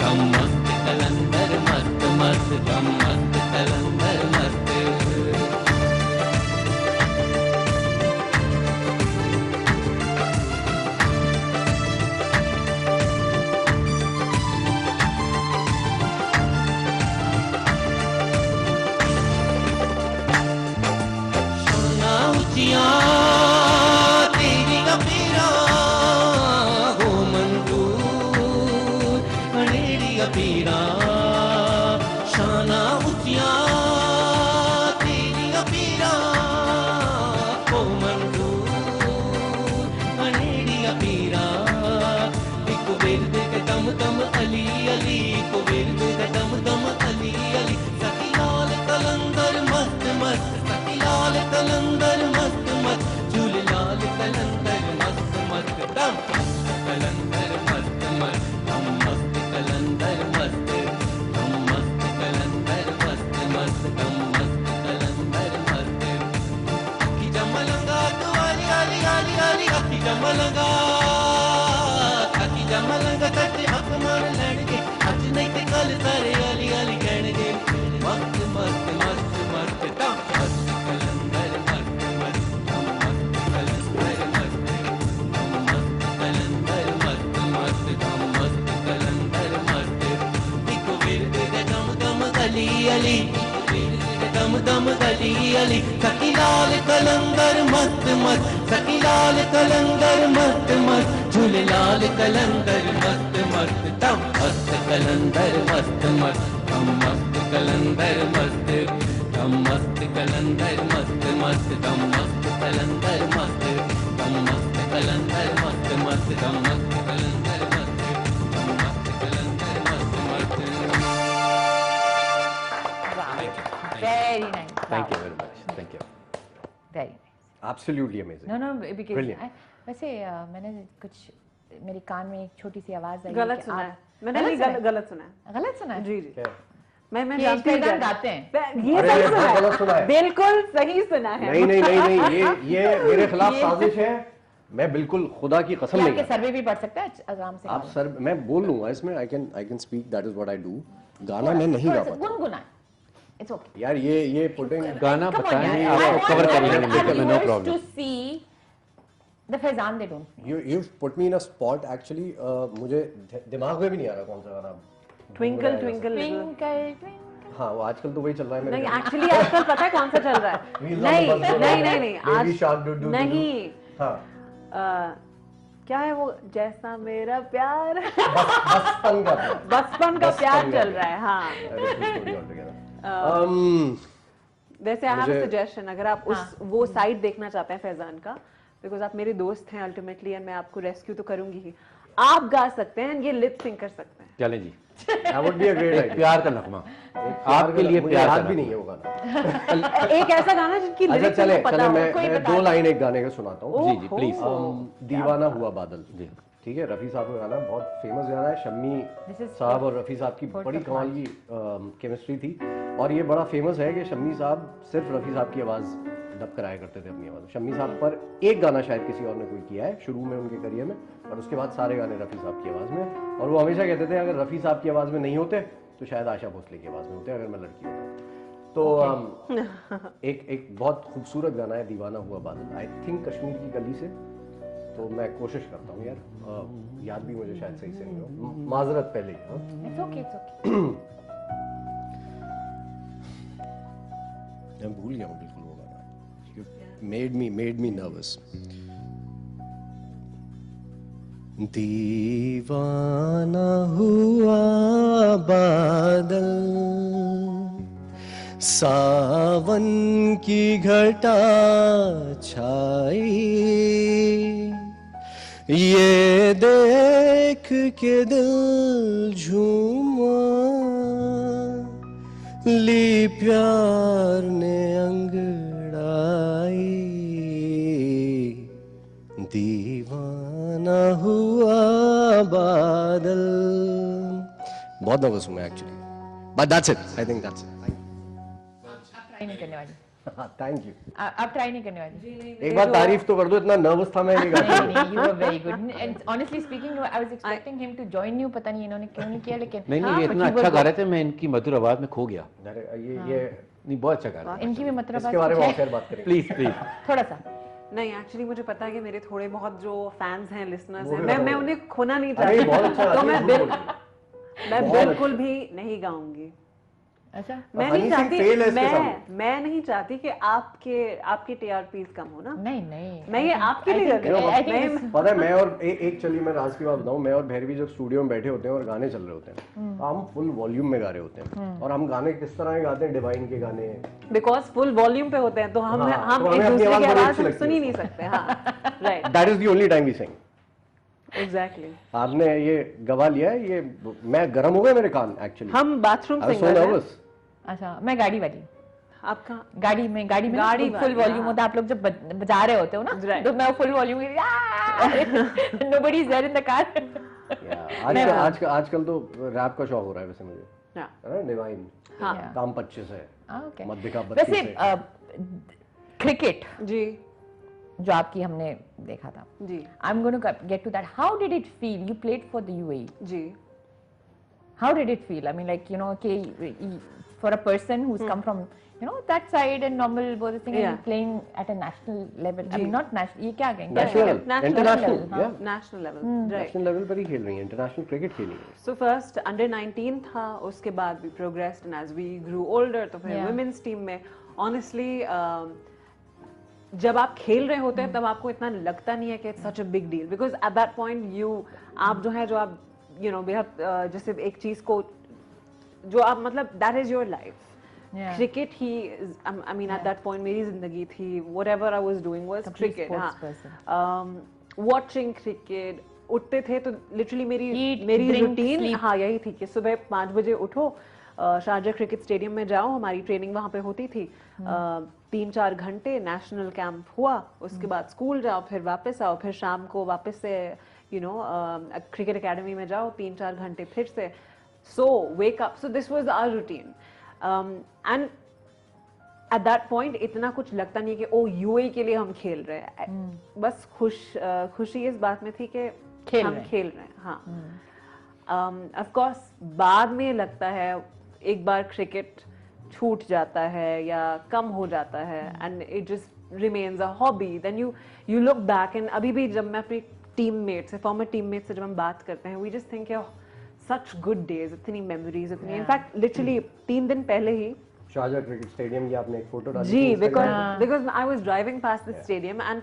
दम मस्त कलंदर मस्त मस्त दम मस्त कलंदर मस्त तेरी अबीरा हो मंजूर अनेरी अबीरा शाना उचिया तेरी अबीरा हो मंजूर अनेरी अबीरा एक विरद दम दम अली अली को विरद दम दम अली अली सखी लाल कलंदर मस्त मस्त सखी लाल कलंदर मस्त मस्त झूल लाल कलंदर मस्त मस्त दम मस्त कलंदर मस्त मस्त दम मस्त कलंदर मस्त दम मस्त कलंदर मस्त मस्त दम मस्त कलंदर मस्त अखी जमलंगा तुम्हारी आली आली आली अखी जमलंगा कटे हक मार लड़के आज नहीं ते कल सारे आली आली कहणगे मस्त मस्त मस्त मस्त दम मस्त कलंदर मस्त मस्त दम मस्त कलंदर मस्त दम मस्त कलंदर मस्त मस्त दम मस्त कलंदर मस्त इको विरद दम दम अली अली दम दम अली अली सखी लाल कलंदर मस्त मस्त सखी लाल कलंदर मस्त मस्त झूले लाल कलंदर मस्त मस्त दम मस्त कलंदर मस्त मस्त दम मस्त कलंदर मस्त दम मस्त कलंदर मस्त मस्त दम मस्त कलंदर मस्त दम मस्त कलंदर मस्त मस्त दम मस्त कलंदर मस्त दम मस्त कलंदर मस्त मस्त Very nice. Thank you very much. Thank you. Very nice. Absolutely amazing. No, because Brilliant. वैसे मैंने कुछ मेरे कान में एक छोटी सी आवाज आई गलत सुना है मैंने नहीं गलत सुना है गलत सुना है जी जी क्या? मैं कि जानती हूँ फैजान गाते हैं ये अरे, सही सुना गलत सुना है है। बिल्कुल सही सुना है नहीं नहीं नहीं नहीं ये मेरे खिलाफ साजिश है। मैं बिल्कुल खुदा की कसम क्या नहीं आपके करता। सर्वे भी पढ़ सकता है आराम से आप सर मैं बोल लूंगा इसमें I can speak that is what I do. गाना मैं नहीं गा पाता गुनगुना इट्स ओके यार ये पुटिंग गाना बताएं आपको कवर कर लेंगे लेकिन no to problem see the Faizan they don't you put me in a spot actually मुझे दिमाग में भी नहीं आ रहा कौन सा गाना ट्विंकल ट्विंकल ट्विंकल हाँ वो आजकल तो वही चल रहा है मेरे नहीं घर में। एक्चुअली आजकल पता है कौन सा चल रहा है Wheels on नहीं the bus चल रहा है। नहीं नहीं Baby आज shark do do do do। नहीं हाँ क्या है वो जैसा मेरा प्यार बचपन का प्यार। बचपन का प्यार बचपन का चल रहा है हाँ That is the story altogether. वैसे आई हैव मुझे- सजेशन अगर आप उस वो साइड देखना चाहते हैं फैजान का बिकॉज आप मेरे दोस्त हैं अल्टीमेटली एंड मैं आपको रेस्क्यू तो करूंगी ही आप गा सकते हैं ये लिप सिंक कर सकते हैं चलें जी That would be a great idea। प्यार का नगमा आपके लिए मुझे प्यार याद का भी नगमा। नहीं है वो गाना। एक ऐसा गाना जिनकी अच्छा लिरिक्स चले मुझे पता चले हो मैं दो लाइन एक गाने का सुनाता हूँ। जी जी प्लीज दीवाना हुआ बादल जी ठीक है रफ़ी साहब का गाना बहुत फेमस गाना है शम्मी साहब और रफ़ी साहब की बड़ी कमाल की केमिस्ट्री थी और ये बड़ा फेमस है कि शम्मी साहब सिर्फ रफ़ी साहब की आवाज़ डब कराया करते थे अपनी आवाज़ शम्मी साहब पर एक गाना शायद किसी और ने कोई किया है शुरू में उनके करियर में और उसके बाद सारे गाने रफ़ी साहब की आवाज़ में और वो हमेशा कहते थे अगर रफ़ी साहब की आवाज़ में नहीं होते तो शायद आशा भोसले की आवाज़ में होते अगर मैं लड़की होता तो एक बहुत खूबसूरत गाना है दीवाना हुआ बादल आई थिंक कश्मीर की गली से तो मैं कोशिश करता हूँ यार याद भी मुझे शायद सही से नहीं हो माजरत पहले ही, हाँ? इट्स ओके मैं भूल गया हूँ बिल्कुल वो गाना मेड मी नर्वस दीवाना हुआ बादल सावन की घटा छाई ये देख के दिल झूमा ली प्यार ने अंगड़ाई दीवाना हुआ बादल बहुत नर्वस हूँ मैं actually, but that's it, I think that's it. आप ट्राई नहीं करने वाली, थैंक यू। आप ट्राई नहीं करने वाली। एक बार तारीफ तो कर दो, इतना नर्वस था मैं ये गाने नहीं नहीं, you were very good. And honestly speaking, I was expecting him to join you. पता नहीं इन्होंने क्यों नहीं किया, लेकिन नहीं ये इतना अच्छा गा रहे थे, मैं इनकी मधुर आवाज में खो गया। ये नहीं बहुत अच्छा गा रहे थे। इनकी भी मतलब इसके बारे में और खैर बात करेंगे। Please please. थोड़ा सा। नहीं एक्चुअली मुझे पता है कि मेरे थोड़े बहुत जो फैंस हैं, लिसनर्स हैं, वो मैं उन्हें खोना नहीं अरे चाहती, बहुत अच्छा तो गाती है, मैं बहुत बिल्कुल भी नहीं गाऊंगी। अच्छा, मैं हनी नहीं सिंह चाहती, fail है इसके सामने। मैं नहीं चाहती कि आपके टीआरपीस कम हो ना। नहीं नहीं, मैं ये आपके लिए कर रही हूँ। पता है मैं और एक चलिए मैं राज की बात बताऊं, मैं और भैरवी जब स्टूडियो में बैठे होते हैं और गाने चल रहे होते हैं, तो हम फुल वॉल्यूम में गा रहे होते हैं, और हम गाने किस तरह के गाते हैं, डिवाइन के गाने, बिकॉज फुल वॉल्यूम पे होते हैं, तो हम हाँ, हम तो हमें एक अपनी दूसरे आवाज की बड़ी आवाज अच्छी हम लगती सुन ही है। नहीं सकते। हाँ right, that is the only time we sing. Exactly. आपने ये गवा लिया है, ये मैं गर्म हो गए मेरे कान एक्चुअली, हम bathroom I was so singer हैं। नर्वस। अच्छा, मैं गाड़ी वाली, आपका गाड़ी में गाड़ी फुल वाली, वॉल्यूम हाँ। होता है, आप लोग जब बजा रहे होते हो ना, Right. तो मैं full volume nobody is there in the car. आजकल तो रैप का शौक हो रहा है वैसे मुझे, हाँ। है ना, डिवाइन हाँ। काम 25 है, Okay. मध्यका वैसे 32 है। क्रिकेट जी जो आपकी हमने देखा था, जी I am going to get to that. How did it feel? You played for the UAE. जी। How did it feel? I mean, like, you know, for a person who's come from, you know, that side and normal both the thing, Yeah. and playing at a national level. I जी. mean, not national. ये क्या कहेंगे? National, National international, level, या national level, right. National level पर ही खेल रही है, इंटरनेशनल क्रिकेट खेली है। सो फर्स्ट अंडर 19 था, उसके बाद we progressed and as we grew older तो फिर Yeah. वुमेन्स टीम में। ऑनेस्टली जब आप खेल रहे होते हैं तब आपको इतना लगता नहीं है कि it's such a big deal, because at that point आप जो आप यू नो जैसे एक चीज को जो आप मतलब that is your life. Yeah. Cricket he I mean at that point मेरी जिंदगी थी, whatever I was doing was Complete cricket. sports person. Watching cricket, उठते थे तो लिटरली Eat, मेरी drink, रूटीन sleep. हाँ यही थी कि सुबह 5 बजे उठो, शारजा क्रिकेट स्टेडियम में जाओ, हमारी ट्रेनिंग वहाँ पे होती थी, 3-4 घंटे नेशनल कैंप हुआ, उसके बाद स्कूल जाओ, फिर वापस आओ, फिर शाम को वापस से यू नो क्रिकेट एकेडमी में जाओ, 3-4 घंटे फिर से, so wake up. So this was our routine and at that point इतना कुछ लगता नहीं कि ओ यूएई के लिए हम खेल रहे हैं, बस खुशी इस बात में थी कि हम खेल रहे हैं। हाँ ऑफ कोर्स बाद में लगता है एक बार क्रिकेट छूट जाता है या कम हो जाता है and it just remains a hobby, then you look back and अभी भी जब मैं अपनी टीममेट से, फॉर्मर टीममेट से जब हम बात करते हैं, we just think such good days, इतनी मेमोरीज, इतनी इनफैक्ट लिटरली 3 दिन पहले ही शारजा क्रिकेट स्टेडियम की आपने एक फोटो डाली जी, थी Instagram पे। because I was driving past the stadium and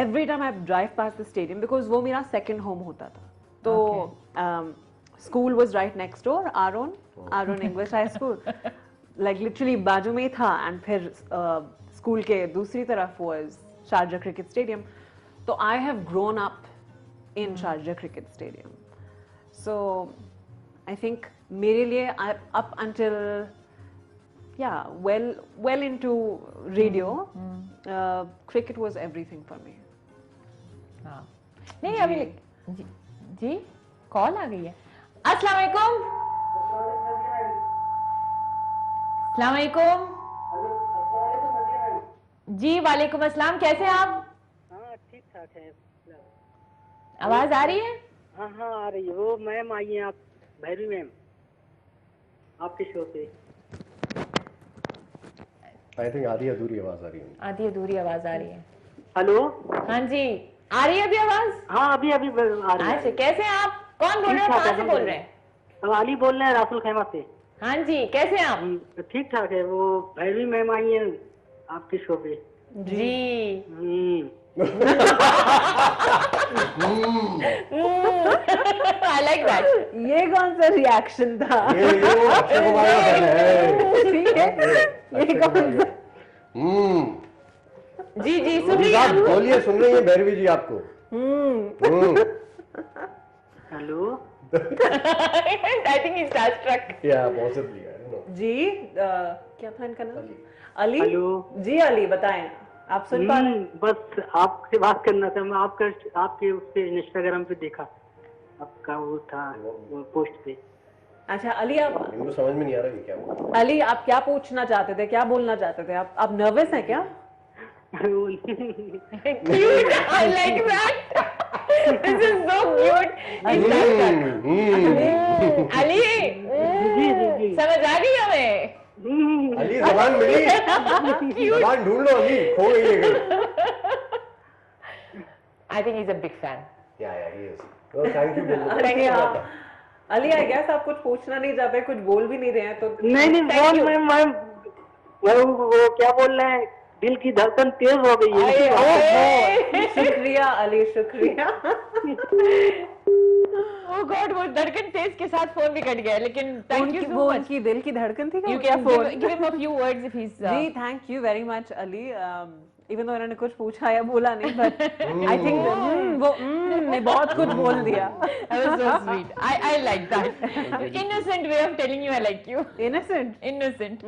every time I drive past the stadium, because वो मेरा second home होता था, तो school was right next door, our own English high school, like literally बाजू में ही था, and फिर school के दूसरी तरफ was Sharjah Cricket Stadium, तो I have grown up in Sharjah Cricket Stadium, so I think मेरे लिए up until yeah, well into radio, cricket was everything for me. हाँ. नहीं अभी जी कॉल आ गई है. अस्सलाम वालेकुम. अस्सलाम वालेकुम. जी वालेकुम अस्सलाम, कैसे आप? हाँ ठीक ठाक है। आवाज आ रही है? हाँ हाँ आ रही है। वो मैम आई हैं, आप भैरवी मैम आपके शो पे। आई थिंक आधी अधूरी आवाज आ रही है। आधी अधूरी आवाज आ रही है. हेलो हाँ जी आ रही है अभी आवाज? हाँ अभी अभी आ रही अच्छा है। कैसे हैं आप? कौन बोल रहे हो? कहाँ से बोल रहे हैं? अली बोल रहे हैं रासुल खैमा से। हाँ जी कैसे हैं आप? ठीक ठाक है। वो भैरवी मैम आई हैं आपके शो पे। जी I like that. ये कौन सा रिएक्शन था? ये अक्षय कुमार का फैन है। ठीक है, ये कौन सा? जी जी सुन रही हैं? बोलिए, सुन रही है भैरवी जी आपको? Hello I think he's starstruck. या पॉसिबली आई डोंट नो। जी क्या था इनका नाम? अली। हेलो जी अली बताएं, आप सुन पा रहे हैं? बस आपसे बात करना था। मैं आपके उस पे इंस्टाग्राम पे देखा, आपका वो था वो पोस्ट पे। अच्छा अली, आप इनको समझ में नहीं आ रहा ये क्या हुआ। अली आप क्या पूछना चाहते थे, क्या बोलना चाहते थे? आप नर्वस हैं क्या? Cute. I like that. This is so cute. Ali, समझ आ गई हमें? अली जबान मिली, जबान ढूंढ लो अली, खो गई है कहीं। I think he's a big fan. Yeah, he is. Well, thank you. अरे हाँ अली, आई गेस आप कुछ पूछना नहीं चाहते, कुछ बोल भी नहीं रहे हैं तो नहीं वो क्या बोल रहे हैं, दिल की धड़कन तेज हो गई है। शुक्रिया अली, शुक्रिया। Oh God, वो धड़कन तेज के साथ फोन भी कट गया, लेकिन thank you so much. उनकी दिल की धड़कन थी You can give him a few words if he's. जी thank you very much Ali, even though इन्होंने कुछ पूछा या बोला नहीं, बट आई थिंक वो ने बहुत कुछ बोल दिया। That was so sweet. I like that. Innocent way of telling you I like you. Innocent.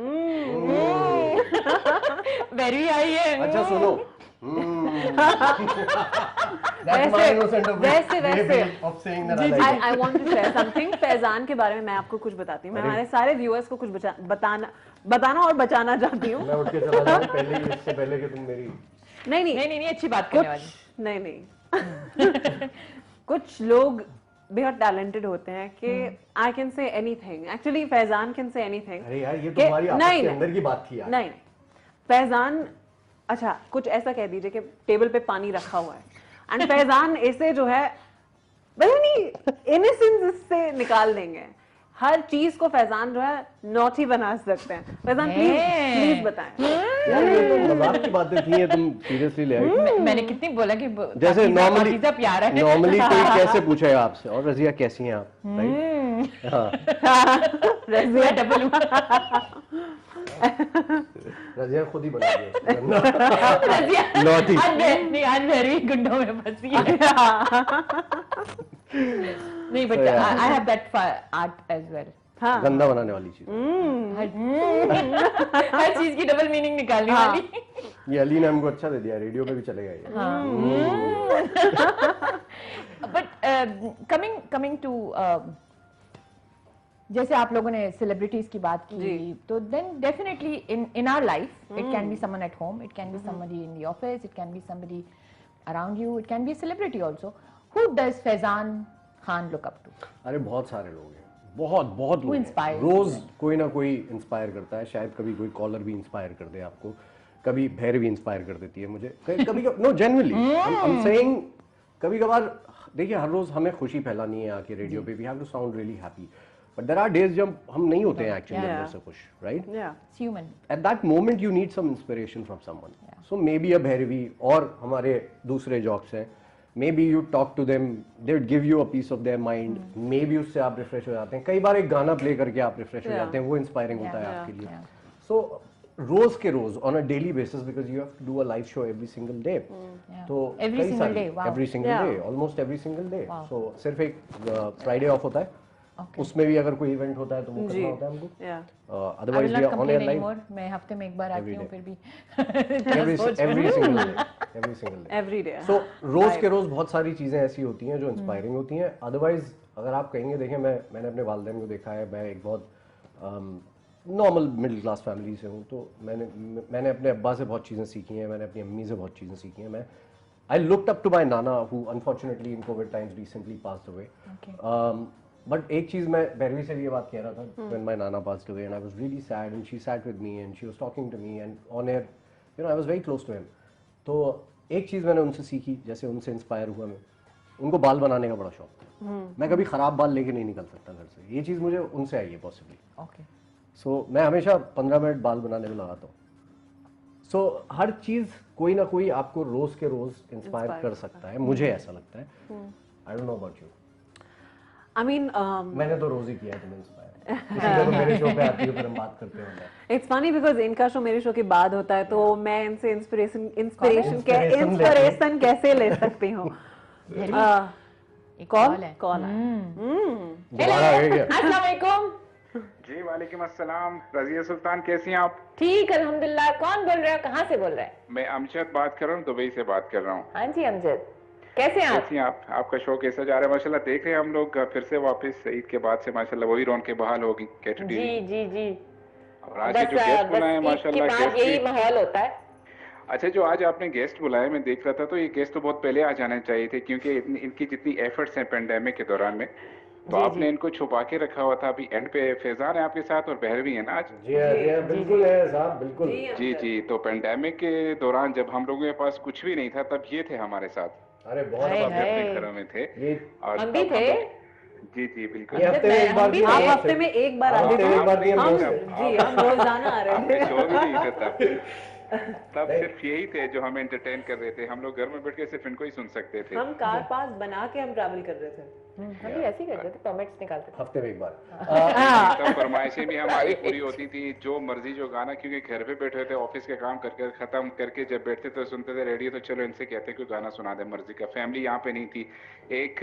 Very high है। अच्छा सुनो, I want to share something. Faizan के बारे में मैं आपको कुछ बताती हूँ, मैं हमारे सारे व्यूअर्स को कुछ बताना और बचाना चाहती हूँ। मैं उठ के चला जाऊँ पहले, इससे पहले कि तुम मेरी नहीं अच्छी बात करने वाली। नहीं कुछ लोग बेहद टैलेंटेड होते हैं कि I can say anything. Actually Faizan can say anything. अरे यार ये तो हमारी आपस के अंदर की बात थी यार। नहीं फैजान, अच्छा कुछ ऐसा कह दीजिए कि टेबल पे पानी रखा हुआ है एंड फैजान इसे जो है इनोसेंस से निकाल देंगे। हर चीज को फैजान जो है नॉटी बना सकते हैं। फैजान प्लीज बताएं। यार ये तो मजाक की बातें थी, ये तुम सीरियसली ले आई। मैंने कितनी बोला कि जैसे नॉर्मली प्यार है। नॉर्मली कोई कैसे पूछेगा आपसे, और रजिया कैसी हैं आप, राइट? हाँ रजिया डबल रजिया खुद ही बना दिया लौटी। आज मेरी गुंडों में फंसी है। नहीं but I have that art as well. हाँ गंदा बनाने वाली चीज, हर चीज की डबल मीनिंग निकालने वाली। ये अली ने हमको अच्छा दे दिया, रेडियो पे भी चलेगा ये। बट कमिंग टू जैसे आप लोगों ने सेलिब्रिटीज की बात की, तो then definitely in our life it can be someone at home, it can be somebody in the office, it can be somebody around you, it can be a celebrity also. Who does Faizan Khan look up to? अरे बहुत सारे लोग हैं, बहुत लोग हैं। रोज कोई ना कोई इंस्पायर करता है, शायद कभी कोई कॉलर भी इंस्पायर कर दे आपको, कभी भैर भी इंस्पायर कर देती है मुझे, कभी no genuinely I am saying, कभी कभार देखिए हर रोज हमें खुशी फैलानी है आके रेडियो पे, we have to sound really happy, but there are days जब हम नहीं होते हैं एक्चुअली अंदर से खुश, right? It's human. At that moment you need some inspiration from someone, so maybe a Bhairavi और हमारे दूसरे जॉक्स हैं, maybe you talk to them, they would give you a piece of their mind, maybe उससे आप refresh हो जाते हैं। कई बार एक गाना प्ले करके आप रिफ्रेश हो जाते हैं, वो इंस्पायरिंग होता है आपके लिए। सो रोज के रोज on a daily basis, because you have to do a live show every single day, तो every single day, almost every single day. So सिर्फ एक फ्राइडे ऑफ होता है, उसमें भी अगर कोई इवेंट होता है तो वो करना होता है हमको। Otherwise we are on air live. मैं हफ्ते में एक बार आती हूं, फिर भी एवरी डे। सो रोज के रोज बहुत सारी चीजें ऐसी होती हैं जो इंस्पायरिंग होती हैं। अदरवाइज अगर आप कहेंगे, देखें मैंने अपने वालिदैन को देखा है, मैं एक बहुत नॉर्मल मिडिल क्लास फैमिली से हूँ, तो मैंने अपने अब्बा से बहुत चीज़ें सीखी हैं, मैंने अपनी अम्मी से बहुत चीज़ें सीखी हैं। I looked up to my नाना who unfortunately in COVID times recently passed away. But एक चीज़ मैं भैरवी से भी ये बात कह रहा था, व्हेन माय नाना passed away and I was really sad and she sat with me and she was talking to me and on air you know I was very close to him. तो एक चीज़ मैंने उनसे सीखी, जैसे उनसे inspire हुआ मैं, उनको बाल बनाने का बड़ा शौक था। मैं कभी ख़राब बाल लेके नहीं निकल सकता घर से, ये चीज़ मुझे उनसे आई है पॉसिबली। सो मैं हमेशा 15 मिनट बाल बनाने में लगाता हूँ। सो हर चीज़ कोई ना कोई आपको रोज के रोज इंस्पायर कर सकता है, मुझे ऐसा लगता है। आई don't know about you. I mean मैंने तो रोज ही किया है तुम्हें इंस्पायर, इसलिए तो मेरे शो पे आती है, फिर हम बात करते हैं। इट्स फनी बिकॉज इनका शो मेरे शो के बाद होता है, तो मैं इनसे इंस्पिरेशन कैसे ले सकती हूँ? कॉल है। अस्सलाम वालेकुम। जी वालेकुम अस्सलाम। रजिया सुल्तान कैसी हैं आप? ठीक अल्हम्दुलिल्लाह। कौन बोल रहे हो, कहाँ से बोल रहे हैं? मैं अमजद बात कर रहा हूँ, दुबई से बात कर रहा हूँ। हाँ जी अमजद। कैसे हैं आप? कैसी हैं आप? आपका शो कैसा जा रहा है? माशाल्लाह देख रहे हैं हम लोग फिर से वापस ईद के बाद से माशाल्लाह वही रौनकें बहाल होगी केटू टीवी। जी जी जी। और आज के जो गेस्ट बुलाए हैं माशाल्लाह गेस्ट यही माहौल होता है। अच्छा, जो आज आपने गेस्ट बुलाए मैं देख रहा था तो ये गेस्ट तो बहुत पहले आ जाने चाहिए थे, क्योंकि इनकी जितनी एफर्ट्स हैं पेंडेमिक के दौरान में तो आपने इनको छुपा के रखा हुआ था। अभी एंड पे फैजान है आपके साथ और बहर भी है ना आज? जी हाँ, बिल्कुल है साहब, बिल्कुल। जी जी। तो पेंडेमिक के दौरान जब हम लोगों के पास कुछ भी नहीं था तब ये थे हमारे साथ। अरे बहुत अपने घरों में थे और हम भी थे। जी जी बिल्कुल। हफ्ते में एक बार भी आप हफ्ते में एक बार आते थे। जी हम रोजाना आ रहे थे। शो भी नहीं थे तब सिर्फ यही थे जो हमें एंटरटेन कर रहे थे। हम लोग घर में बैठ के सिर्फ इनको ही सुन सकते थे। हम कार पास बना के हम ट्रैवल कर रहे थे। हम भी ऐसे ही करते थे, परमिट्स निकालते थे हफ्ते में एक बार। तब फरमाइशें भी हमारी पूरी होती थी, जो मर्जी जो गाना, क्योंकि घर पे बैठे थे ऑफिस के काम करके खत्म करके जब बैठते तो सुनते थे रेडियो, तो चलो इनसे कहते कोई गाना सुना दे मर्जी का। फैमिली यहाँ पे नहीं थी, एक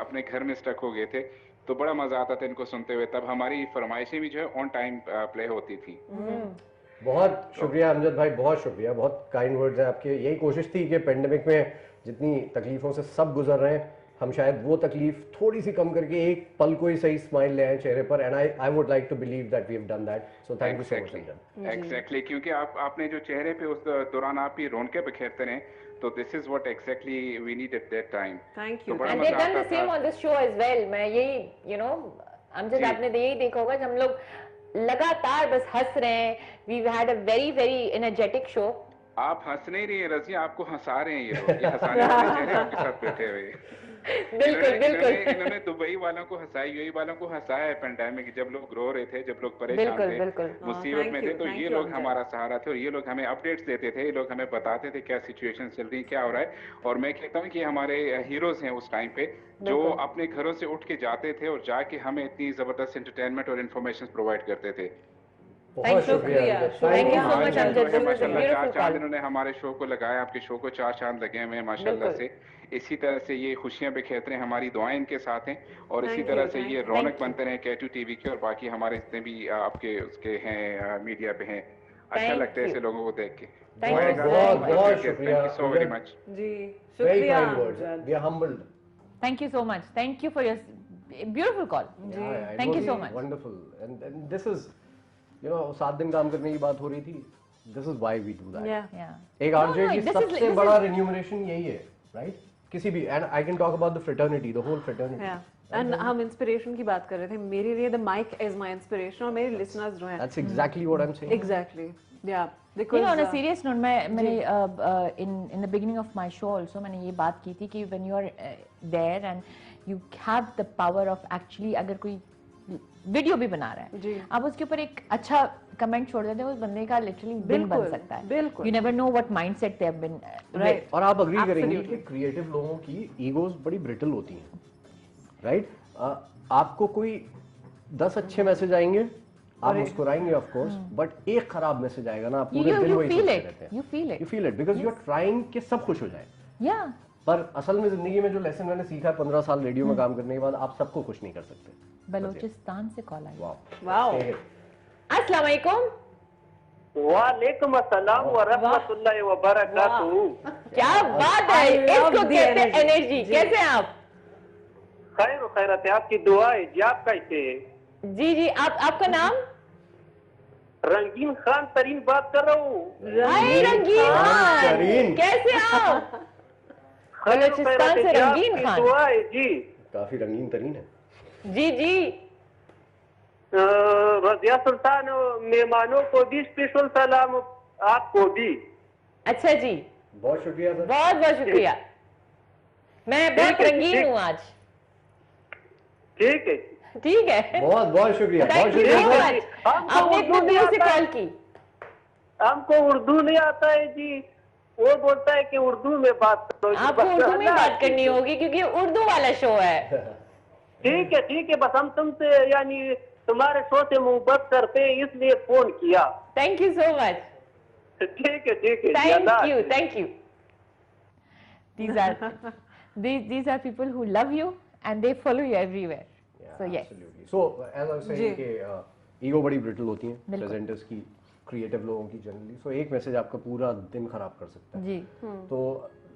अपने घर में स्टक हो गए थे तो बड़ा मजा आता था इनको सुनते हुए। तब हमारी फरमाइशें भी जो है ऑन टाइम प्ले होती थी। बहुत शुक्रिया अमजद भाई, बहुत शुक्रिया, बहुत काइंड वर्ड्स हैं आपके। यही कोशिश थी कि पेंडेमिक में जितनी तकलीफों से सब गुजर रहे हैं हम शायद वो तकलीफ थोड़ी सी कम करके एक पल को ही सही स्माइल ले आए चेहरे पर। And I would like to believe that we have done that, so thank you so much Amjad. Exactly, क्योंकि आपने जो चेहरे पे उस दौरान आप ही रौनकें बिखेरते रहे, तो this is what exactly we need at that time. Thank you. And they done the same on this show as well. मैं यही अमजद आपने यही देखा होगा हम लोग लगातार बस हंस रहे हैं। We had a very very energetic show. आप हंस नहीं रही है रज़िया, आपको हंसा रहे हैं ये लोग, ये हंसाने वाले चेहरे आपके साथ बैठे हुए। बिल्कुल बिल्कुल। इन्होंने दुबई वालों को हंसाया, यूएई वालों को हंसाया है पेंडेमिक, जब लोग रो रहे थे, जब लोग परेशान थे, मुसीबत में थे, तो ये लोग हमारा सहारा थे और ये लोग हमें अपडेट्स देते थे, ये लोग हमें बताते थे क्या सिचुएशन चल रही है, क्या हो रहा है। और मैं कहता हूँ कि हमारे हीरोज हैं उस टाइम पे जो अपने घरों से उठ के जाते थे और जाके हमें इतनी जबरदस्त एंटरटेनमेंट और इन्फॉर्मेशन प्रोवाइड करते थे। बहुत शुक्रिया, thank you so much Amjad. माशाल्लाह 4 चांद इन्होंने हमारे शो को लगाया, आपके शो को 4 चांद लगे हुए हैं माशाल्लाह से। इसी तरह से ये खुशियां बिखेरते हैं, हमारी दुआएं इनके साथ हैं और इसी तरह से ये रौनक बनते रहे केटू टीवी के और बाकी हमारे जितने भी आपके उसके हैं मीडिया पे हैं। अच्छा लगता है ऐसे लोगों को देख के। बहुत शुक्रिया, thank you so very much. जी वेरी शुक्रिया। Kind words, we are humbled. Thank you so much, thank you for your beautiful call. Thank you so much. Wonderful. And this is 7 दिन काम करने की बात हो रही थी। This is why we do that. एक आरजे की सबसे बड़ा रेन्यूमरेशन यही है, राइट? किसी भी, and I can talk about the fraternity, the whole fraternity. And हम इंस्पिरेशन की बात कर रहे थे। मेरे लिए the mic is my inspiration और मेरे लिसनर्स जो हैं that's exactly what I am saying. Exactly या because on a serious note मैंने in the beginning of my show also मैंने ये बात की थी कि when you are there and you have the power of actually, अगर कोई वीडियो भी बना रहा है आप उसके ऊपर एक अच्छा कमेंट छोड़ देते हैं, उस बंदे का लिटरली दिन बन सकता है। बिल्कुल। You never know what mindset they have been. Right. और आप अग्री करेंगे कि क्रिएटिव लोगों की ईगोज बड़ी ब्रिटल होती हैं, राइट? आपको कोई 10 अच्छे मैसेज आएंगे, आप मुस्कुराएंगे ऑफ कोर्स, बट एक खराब मैसेज आएगा ना, आप पूरे दिन वही सोचते रहते हैं। You feel it because you are trying कि सब खुश हो जाए। या पर असल में जिंदगी में जो लेसन मैंने सीखा 15 साल रेडियो में काम करने के बाद, आप सबको खुश नहीं कर सकते। बलूचिस्तान से कॉल आई। वाओ। अस्सलाम वालेकुम। वालेकुम अस्सलाम व रहमतुल्लाहि व बरकातहू। क्या बात है, इसको कहते हैं एनर्जी। कैसे हैं आप? खैर खैरत है, आपकी दुआ है जी। आप कैसे हैं? जी जी। आपका नाम? रंगीन खान तरीन बात कर रहा हूँ। हाय रंगीन खान, कैसे आप? बलूचिस्तान से रंगीन खान। दुआ है जी। काफी रंगीन तरीन है। जी जी। रज़िया सुल्तान मेहमानों को भी स्पेशल सलाम, आपको भी। अच्छा जी, बहुत शुक्रिया सर। बहुत बहुत शुक्रिया। मैं बहुत रंगीन हूँ आज। ठीक है ठीक है। बहुत बहुत शुक्रिया, बहुत Thank you शुक्रिया so सर। much। आपने इतने दूर से कॉल की। हमको उर्दू नहीं आता है जी, वो बोलता है कि उर्दू में बात करो। आपको उर्दू में बात करनी होगी क्योंकि उर्दू वाला शो है। ठीक है, बस हम तुमसे यानी तुम्हारे शो से मोहब्बत करते हैं इसलिए फोन किया। Thank you so much. ठीक है thank you. These are people who love you and they follow you everywhere. So yes. Absolutely. So as I was saying कि ईगो बड़ी ब्रिटल होती हैं प्रेजेंटर्स की, क्रिएटिव लोगों की जनरली। सो एक मैसेज आपका पूरा दिन खराब कर सकता है। जी। तो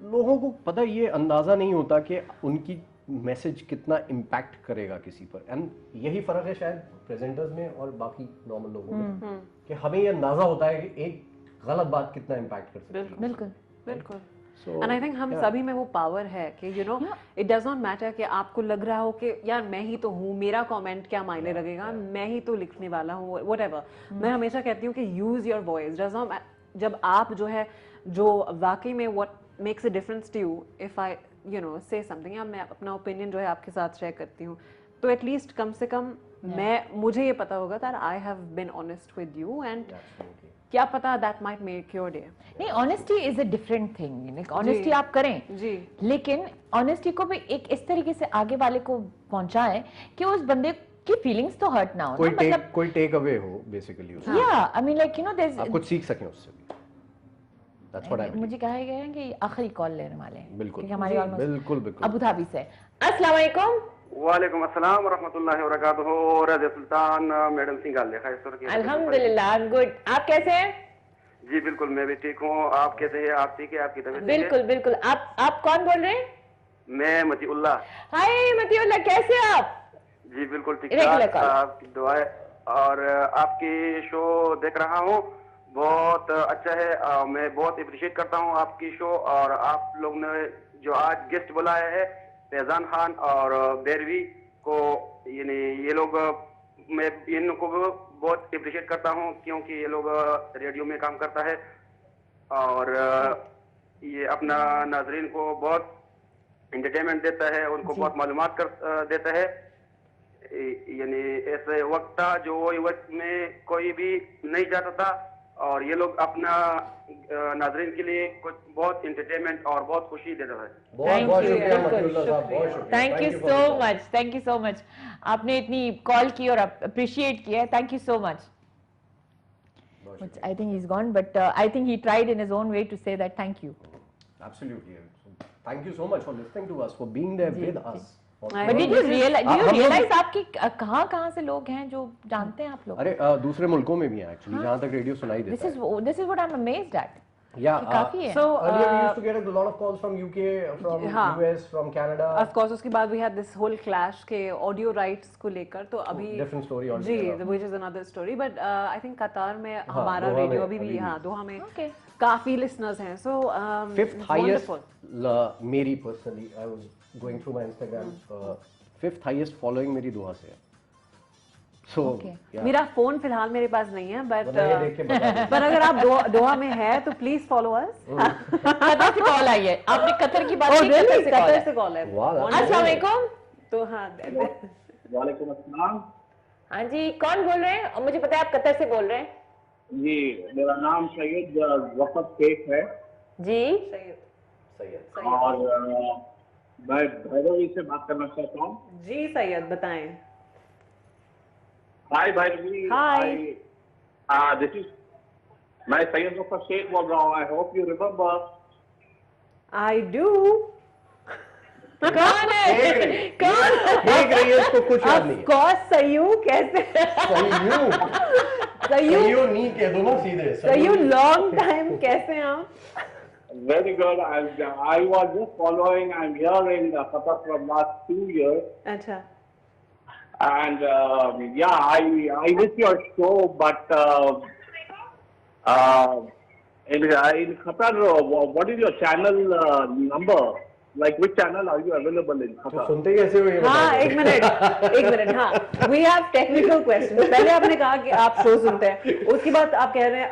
लोगों को पता ये अंदाजा नहीं होता कि उनकी मैसेज कितना इम्पैक्ट करेगा किसी पर। एंड यही फर्क है शायद प्रेजेंटर्स में और बाकी नॉर्मल लोगों में, कि हमें ये अंदाजा होता है कि एक गलत बात कितना इम्पैक्ट कर सकती है। बिल्कुल बिल्कुल। एंड आई थिंक हम सभी में वो पावर है कि you know it does not matter कि आपको लग रहा हो कि यार मैं ही तो हूँ, मेरा कमेंट क्या मायने रखेगा, मैं ही तो लिखने वाला हूँ, व्हाटएवर। मैं हमेशा कहती हूँ कि use your voice. Does not, जब आप जो है जो वाकई में what makes a difference to you, if I you know say something, या मैं अपना ओपिनियन जो है आपके साथ शेयर करती हूँ, तो एटलीस्ट कम से कम मुझे ये पता होगा that I have been honest with you, and क्या पता that might make your day. नहीं, honesty is a different thing. Honesty आप करें जी, लेकिन ऑनेस्टी को भी एक इस तरीके से आगे वाले को पहुंचाएं कि उस बंदे की फीलिंग्स तो हर्ट ना हो, मतलब कोई टेक अवे हो बेसिकली। या I mean like you know there आप कुछ सीख सकें उससे भी। दैट्स व्हाट आई मुझे कहा गया है कि आखिरी कॉल लेने वाले हैं। बिल्कुल हमारी बिल्कुल अबू धाबी से। अस्सलाम वालेकुम। वालेकुम अस्सलाम व रहमतुल्लाहि व बरकातहू। रज़िया सुल्तान मैडम सिंगाले खैर। अल्हम्दुलिल्लाह, आई एम गुड। आप कैसे हैं? जी बिल्कुल, मैं भी ठीक हूँ। आप कैसे हैं? आप ठीक है? आपकी तबीयत? बिल्कुल बिल्कुल। आप कौन बोल रहे हैं? मैं मतीउल्लाह। हाय मतीउल्लाह, कैसे हैं आप? जी बिल्कुल ठीक ठाक, आपकी दुआएं। और आपकी शो देख रहा हूँ, बहुत अच्छा है। मैं बहुत अप्रिशिएट करता हूँ आपकी शो। और आप लोग ने जो आज गेस्ट बुलाया है फैजान खान और बैरवी को, यानी ये लोग, मैं इनको बहुत अप्रिशिएट करता हूँ क्योंकि ये लोग रेडियो में काम करता है और ये अपना नाजरीन को बहुत एंटरटेनमेंट देता है, उनको बहुत मालूमात कर देता है। यानी ऐसे वक्त था जो वो वक्त में कोई भी नहीं चाहता था, और ये लोग अपना नाजरीन के लिए कुछ बहुत एंटरटेनमेंट और बहुत खुशी देता है। Thank you so much, thank you so much. आपने इतनी कॉल की और अप्रिशिएट किया, thank you so much. I think he's gone, but I think he tried in his own way to say that thank you. Absolutely. Thank you so much for listening to us, for being there with us. But did you realize आपकी कहाँ से लोग हैं जो जानते हैं आप लोग? अरे दूसरे मुल्कों में भी हैं एक्चुअली, जहाँ तक रेडियो सुनाई देता है। This is what I'm amazed at. Yeah, काफी है। So earlier we used to get a lot of calls from UK, from US, from Canada. Of course, उसके बाद we had this whole clash के audio rights को लेकर, तो अभी different story ji, which is another story. But I think कतार में हमारा रेडियो अभी भी, हाँ, दोहा में काफी listeners हैं. So fifth highest, मेरी personally, I was going through my Instagram, fifth highest following मेरी दोहा से है. So, मेरा फोन फिलहाल मेरे पास नहीं है, but अगर आप दोहा में है तो प्लीज फॉलो अस। कतर से कॉल आई है, आपने कतर की बात की, कतर से कॉल है। अस्सलाम वालेकुम। तो हाँ, वालेकुम अस्सलाम। हाँ जी, कौन बोल रहे हैं? और मुझे पता है आप कतर से बोल रहे हैं। जी, मेरा नाम सैयद वफद शेख है। जी सैयद। और मैं भैरवी से बात करना चाहता हूँ। जी सैयद, बताएं। Hi Bhairavi. Hi. This is मैं सैयद वफद शेख बोल रहा हूँ। I hope you remember. I do. कौन है? कौन? देख रही है, इसको कुछ याद नहीं है। Of course, सयू कैसे? सयू नहीं कह दो ना सीधे। सयू long time कैसे आप? Very good. I was just following. I'm here in Qatar for last 2 years. अच्छा. And yeah, I miss your show, but in Qatar, what is your channel number? Like which channel are you available in Qatar? सुनते कैसे हो ये? हाँ, एक minute, हाँ, we have technical questions. पहले आपने कहा कि आप शो सुनते हैं, उसके बाद आप कह रहे हैं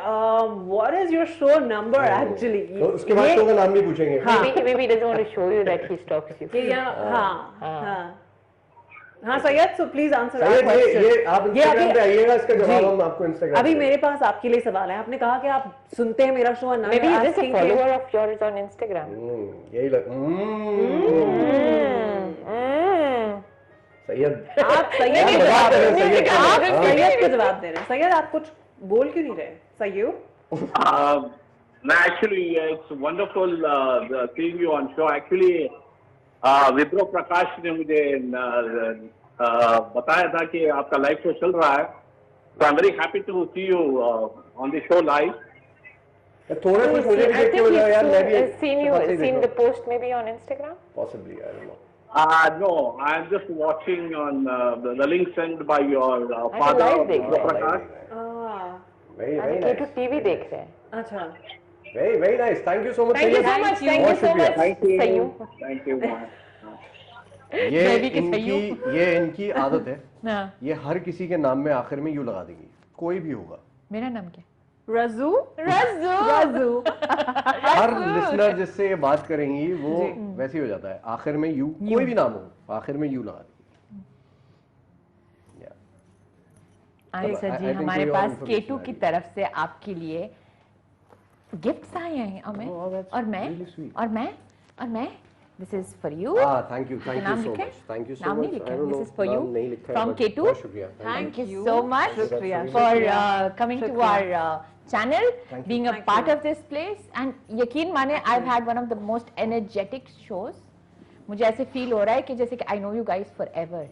what is your show number actually? तो उसके बाद शो का नाम भी पूछेंगे। Maybe he doesn't want to show you that he stalks you. हाँ Syed, so please answer our question. ये आप इंस्टाग्राम पे आइएगा, इसका जवाब हम आपको इंस्टाग्राम। अभी मेरे पास आपके लिए सवाल है। आपने कहा कि आप सुनते हैं मेरा शो, ना maybe he's a follower of yours on Instagram. यही लग। सैयद, आप सैयद को जवाब दे रहे हैं। सैयद, आप कुछ बोल क्यों नहीं रहे? Syed, Actually, it's wonderful seeing you on show. Actually, Wipro प्रकाश ने मुझे बताया था कि आपका लाइव शो चल रहा है, तो I am very happy to see you on the show live. थोड़ा सा मुझे भी देखते हो यार, मैं भी seen the post maybe on Instagram. Possibly, I don't know. No, I'm just watching on the link sent by your father, live देख रहे हैं। Prakash. Very K2 nice. TV देख रहे हैं। अच्छा, Very nice. Thank you so much. Thank you so much. Thank you so much. Thank you. Sayu. Thank you. ये इनकी आदत है। हाँ। ये हर किसी के नाम में आखिर में यूं लगा देंगी, कोई भी होगा। मेरा नाम क्या? रजू रजू। हर लिसनर जिससे ये बात करेंगी वो वैसे ही हो जाता है, आखिर में यू, कोई भी नाम हो आखिर में यू लगा देंगी। अच्छा जी, हमारे पास K2 की तरफ से आपके लिए गिफ्ट्स आए हैं और मैं this is for you. Thank you so much. Thank you so नाम much. नहीं लिखा, I don't this know, is for you नाम नहीं लिखा है, फ्रॉम but K2। बहुत शुक्रिया। Thank you so much शुक्रिया for coming to our channel, being a part of this place, and यकीन माने I've had one of the most energetic shows. मुझे ऐसे फील हो रहा है कि जैसे कि I know you guys forever,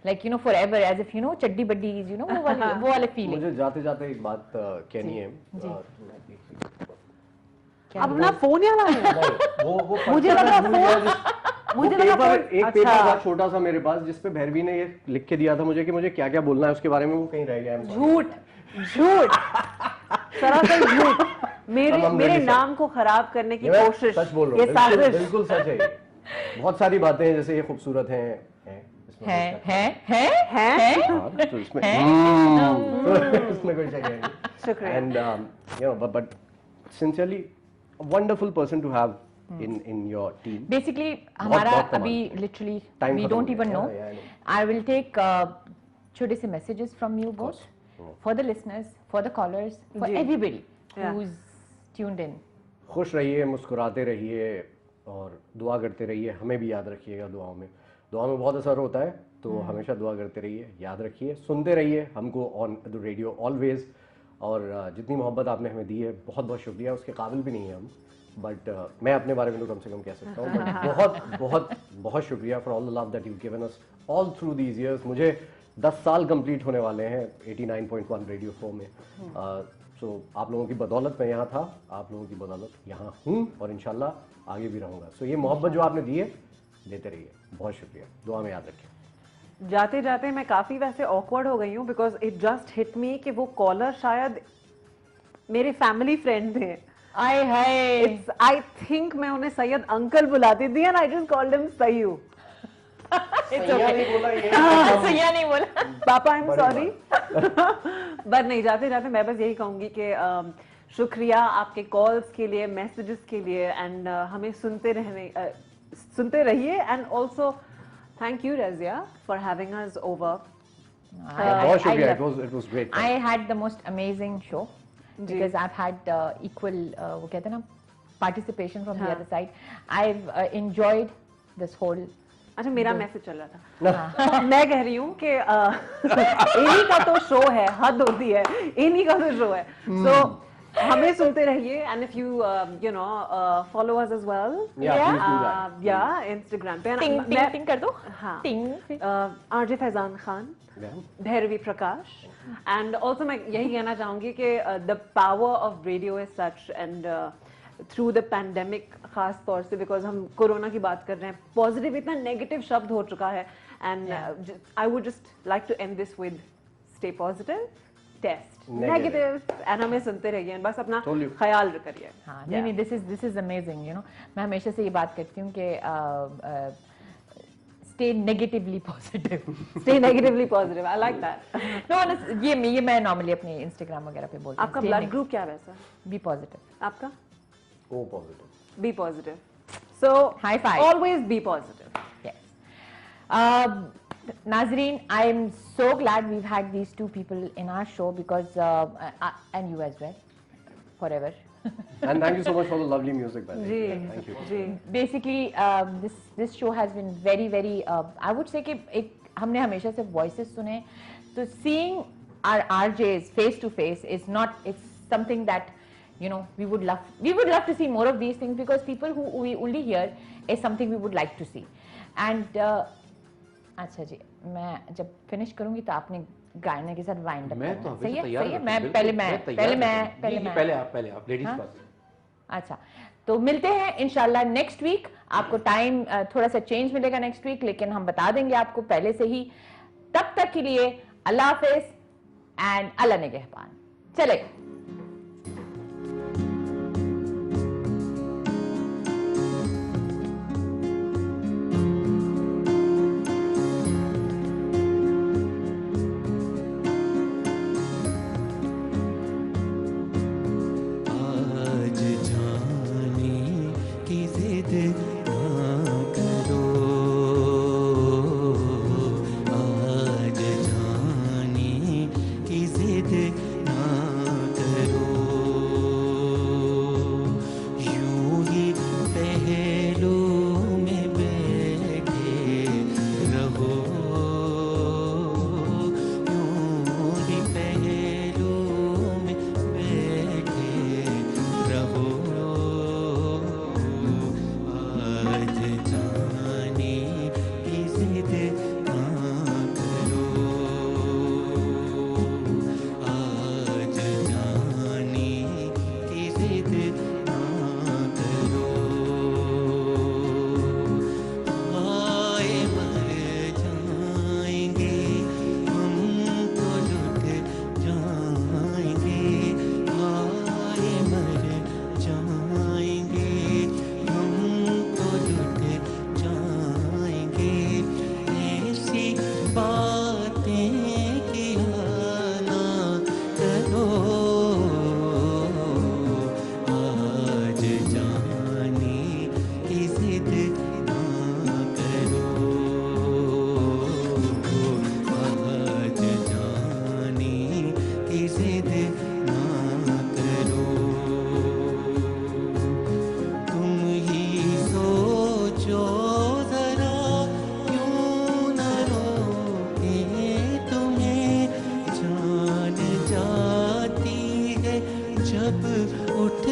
like you know forever, as if you know चड्डी बड्डीज, you know वो वाले फीलिंग। मुझे जाते जाते एक बात कहनी है। अब अपना फोन यहाँ लाए। वो मुझे लगा एक पेपर था छोटा सा मेरे पास जिसपे भैरवी ने ये लिख के दिया था मुझे कि मुझे क्या क्या बोलना है उसके बारे में, वो कहीं रह गया है। झूठ सरासर झूठ। मेरे नाम को खराब करने की कोशिश। सच बोल रहा हूँ, बिल्कुल सच है। बहुत सारी बातें हैं, जैसे ये खूबसूरत हैं तो इसमें कोई शक नहीं। शुक्रिया। And you know but sincerely wonderful person to have in your team. Basically हमारा अभी literally we don't even know. I will take छोटे से messages from you both for the listeners, for the callers, for everybody who's tuned in. खुश रहिए, मुस्कुराते रहिए और दुआ करते रहिए। हमें भी याद रखिएगा दुआओं में बहुत असर होता है, तो हमेशा दुआ करते रहिए, याद रखिए, सुनते रहिए हमको ऑन द रेडियो ऑलवेज। और जितनी मोहब्बत आपने हमें दी है बहुत बहुत शुक्रिया। उसके काबिल भी नहीं है हम, बट मैं अपने बारे में तो कम से कम कह सकता हूँ, बट बहुत बहुत बहुत शुक्रिया for all the love that you given us all through these years. मुझे 10 साल कंप्लीट होने वाले हैं 89.1 रेडियो 4 में। सो आप लोगों की बदौलत मैं यहाँ था, आप लोगों की बदौलत यहाँ हूँ और इंशाल्लाह आगे भी रहूँगा। सो ये मोहब्बत जो आपने दी है देते रहिए। बहुत शुक्रिया, दुआ में याद रखिए। जाते जाते मैं काफी वैसे ऑकवर्ड हो गई हूँ because it just hit me कि वो कॉलर शायद मेरे फैमिली फ्रेंड थे। आई थिंक मैं उन्हें सैयद अंकल बुलाती थी and I just called him Sayu. सैया नहीं बोला पापा, आई एम सॉरी। बट नहीं, जाते जाते मैं बस यही कहूंगी कि शुक्रिया आपके कॉल्स के लिए, मैसेजेस के लिए, एंड हमें सुनते रहिए। And also thank you Razia for having us over. It was great. I had the most amazing show because I've had equal वो कहते हैं ना participation from the other side. I've enjoyed this whole. अच्छा, मेरा message चल रहा था। मैं कह रही हूँ कि इन्हीं का तो शो है, हद होती है, इन्हीं का तो शो है। So हमें सुनते रहिए and if you you know follow us as well Instagram पे टिंग कर दो। हाँ, RJ Faizan Khan, Bhairavi Prakash. And also मैं यही कहना चाहूंगी कि the power of radio is such and through the pandemic खास तौर से, बिकॉज हम कोरोना की बात कर रहे हैं, पॉजिटिव इतना नेगेटिव शब्द हो चुका है। And I would just like to end this with stay positive, test negative, and हमें सुनते रहिए, बस अपना ख्याल करिए। हाँ, नहीं, this is amazing, you know. मैं हमेशा से ये बात करती हूँ कि stay negatively positive. Stay negatively positive. I like that. No, ये मैं नॉर्मली अपने इंस्टाग्राम वगैरह पे बोलती हूँ। आपका ब्लड ग्रुप क्या है वैसा? B positive. आपका? O positive. B positive. So high five. Always be positive. Yes. Nazreen, I am so glad we've had these two people in our show because and you as well, forever. And thank you so much for the lovely music, by the way. Thank you. Basically, this show has been very, very. I would say कि हमने हमेशा से voices सुने, तो seeing our RJs face to face is not. It's something that you know we would love to see more of these things because people who we only hear is something we would like to see. And अच्छा जी, मैं जब finish करूंगी तो आपने गाने के साथ wind up मैं तो सही है, तैयार सही है। हूं, पहले आप लेडीज फर्स्ट। अच्छा, तो मिलते हैं इंशाल्लाह नेक्स्ट वीक। आपको टाइम थोड़ा सा चेंज मिलेगा नेक्स्ट वीक, लेकिन हम बता देंगे आपको पहले से ही। तब तक के लिए अल्लाह हाफिज एंड अल्लाह निगहबान। चले। जब उठ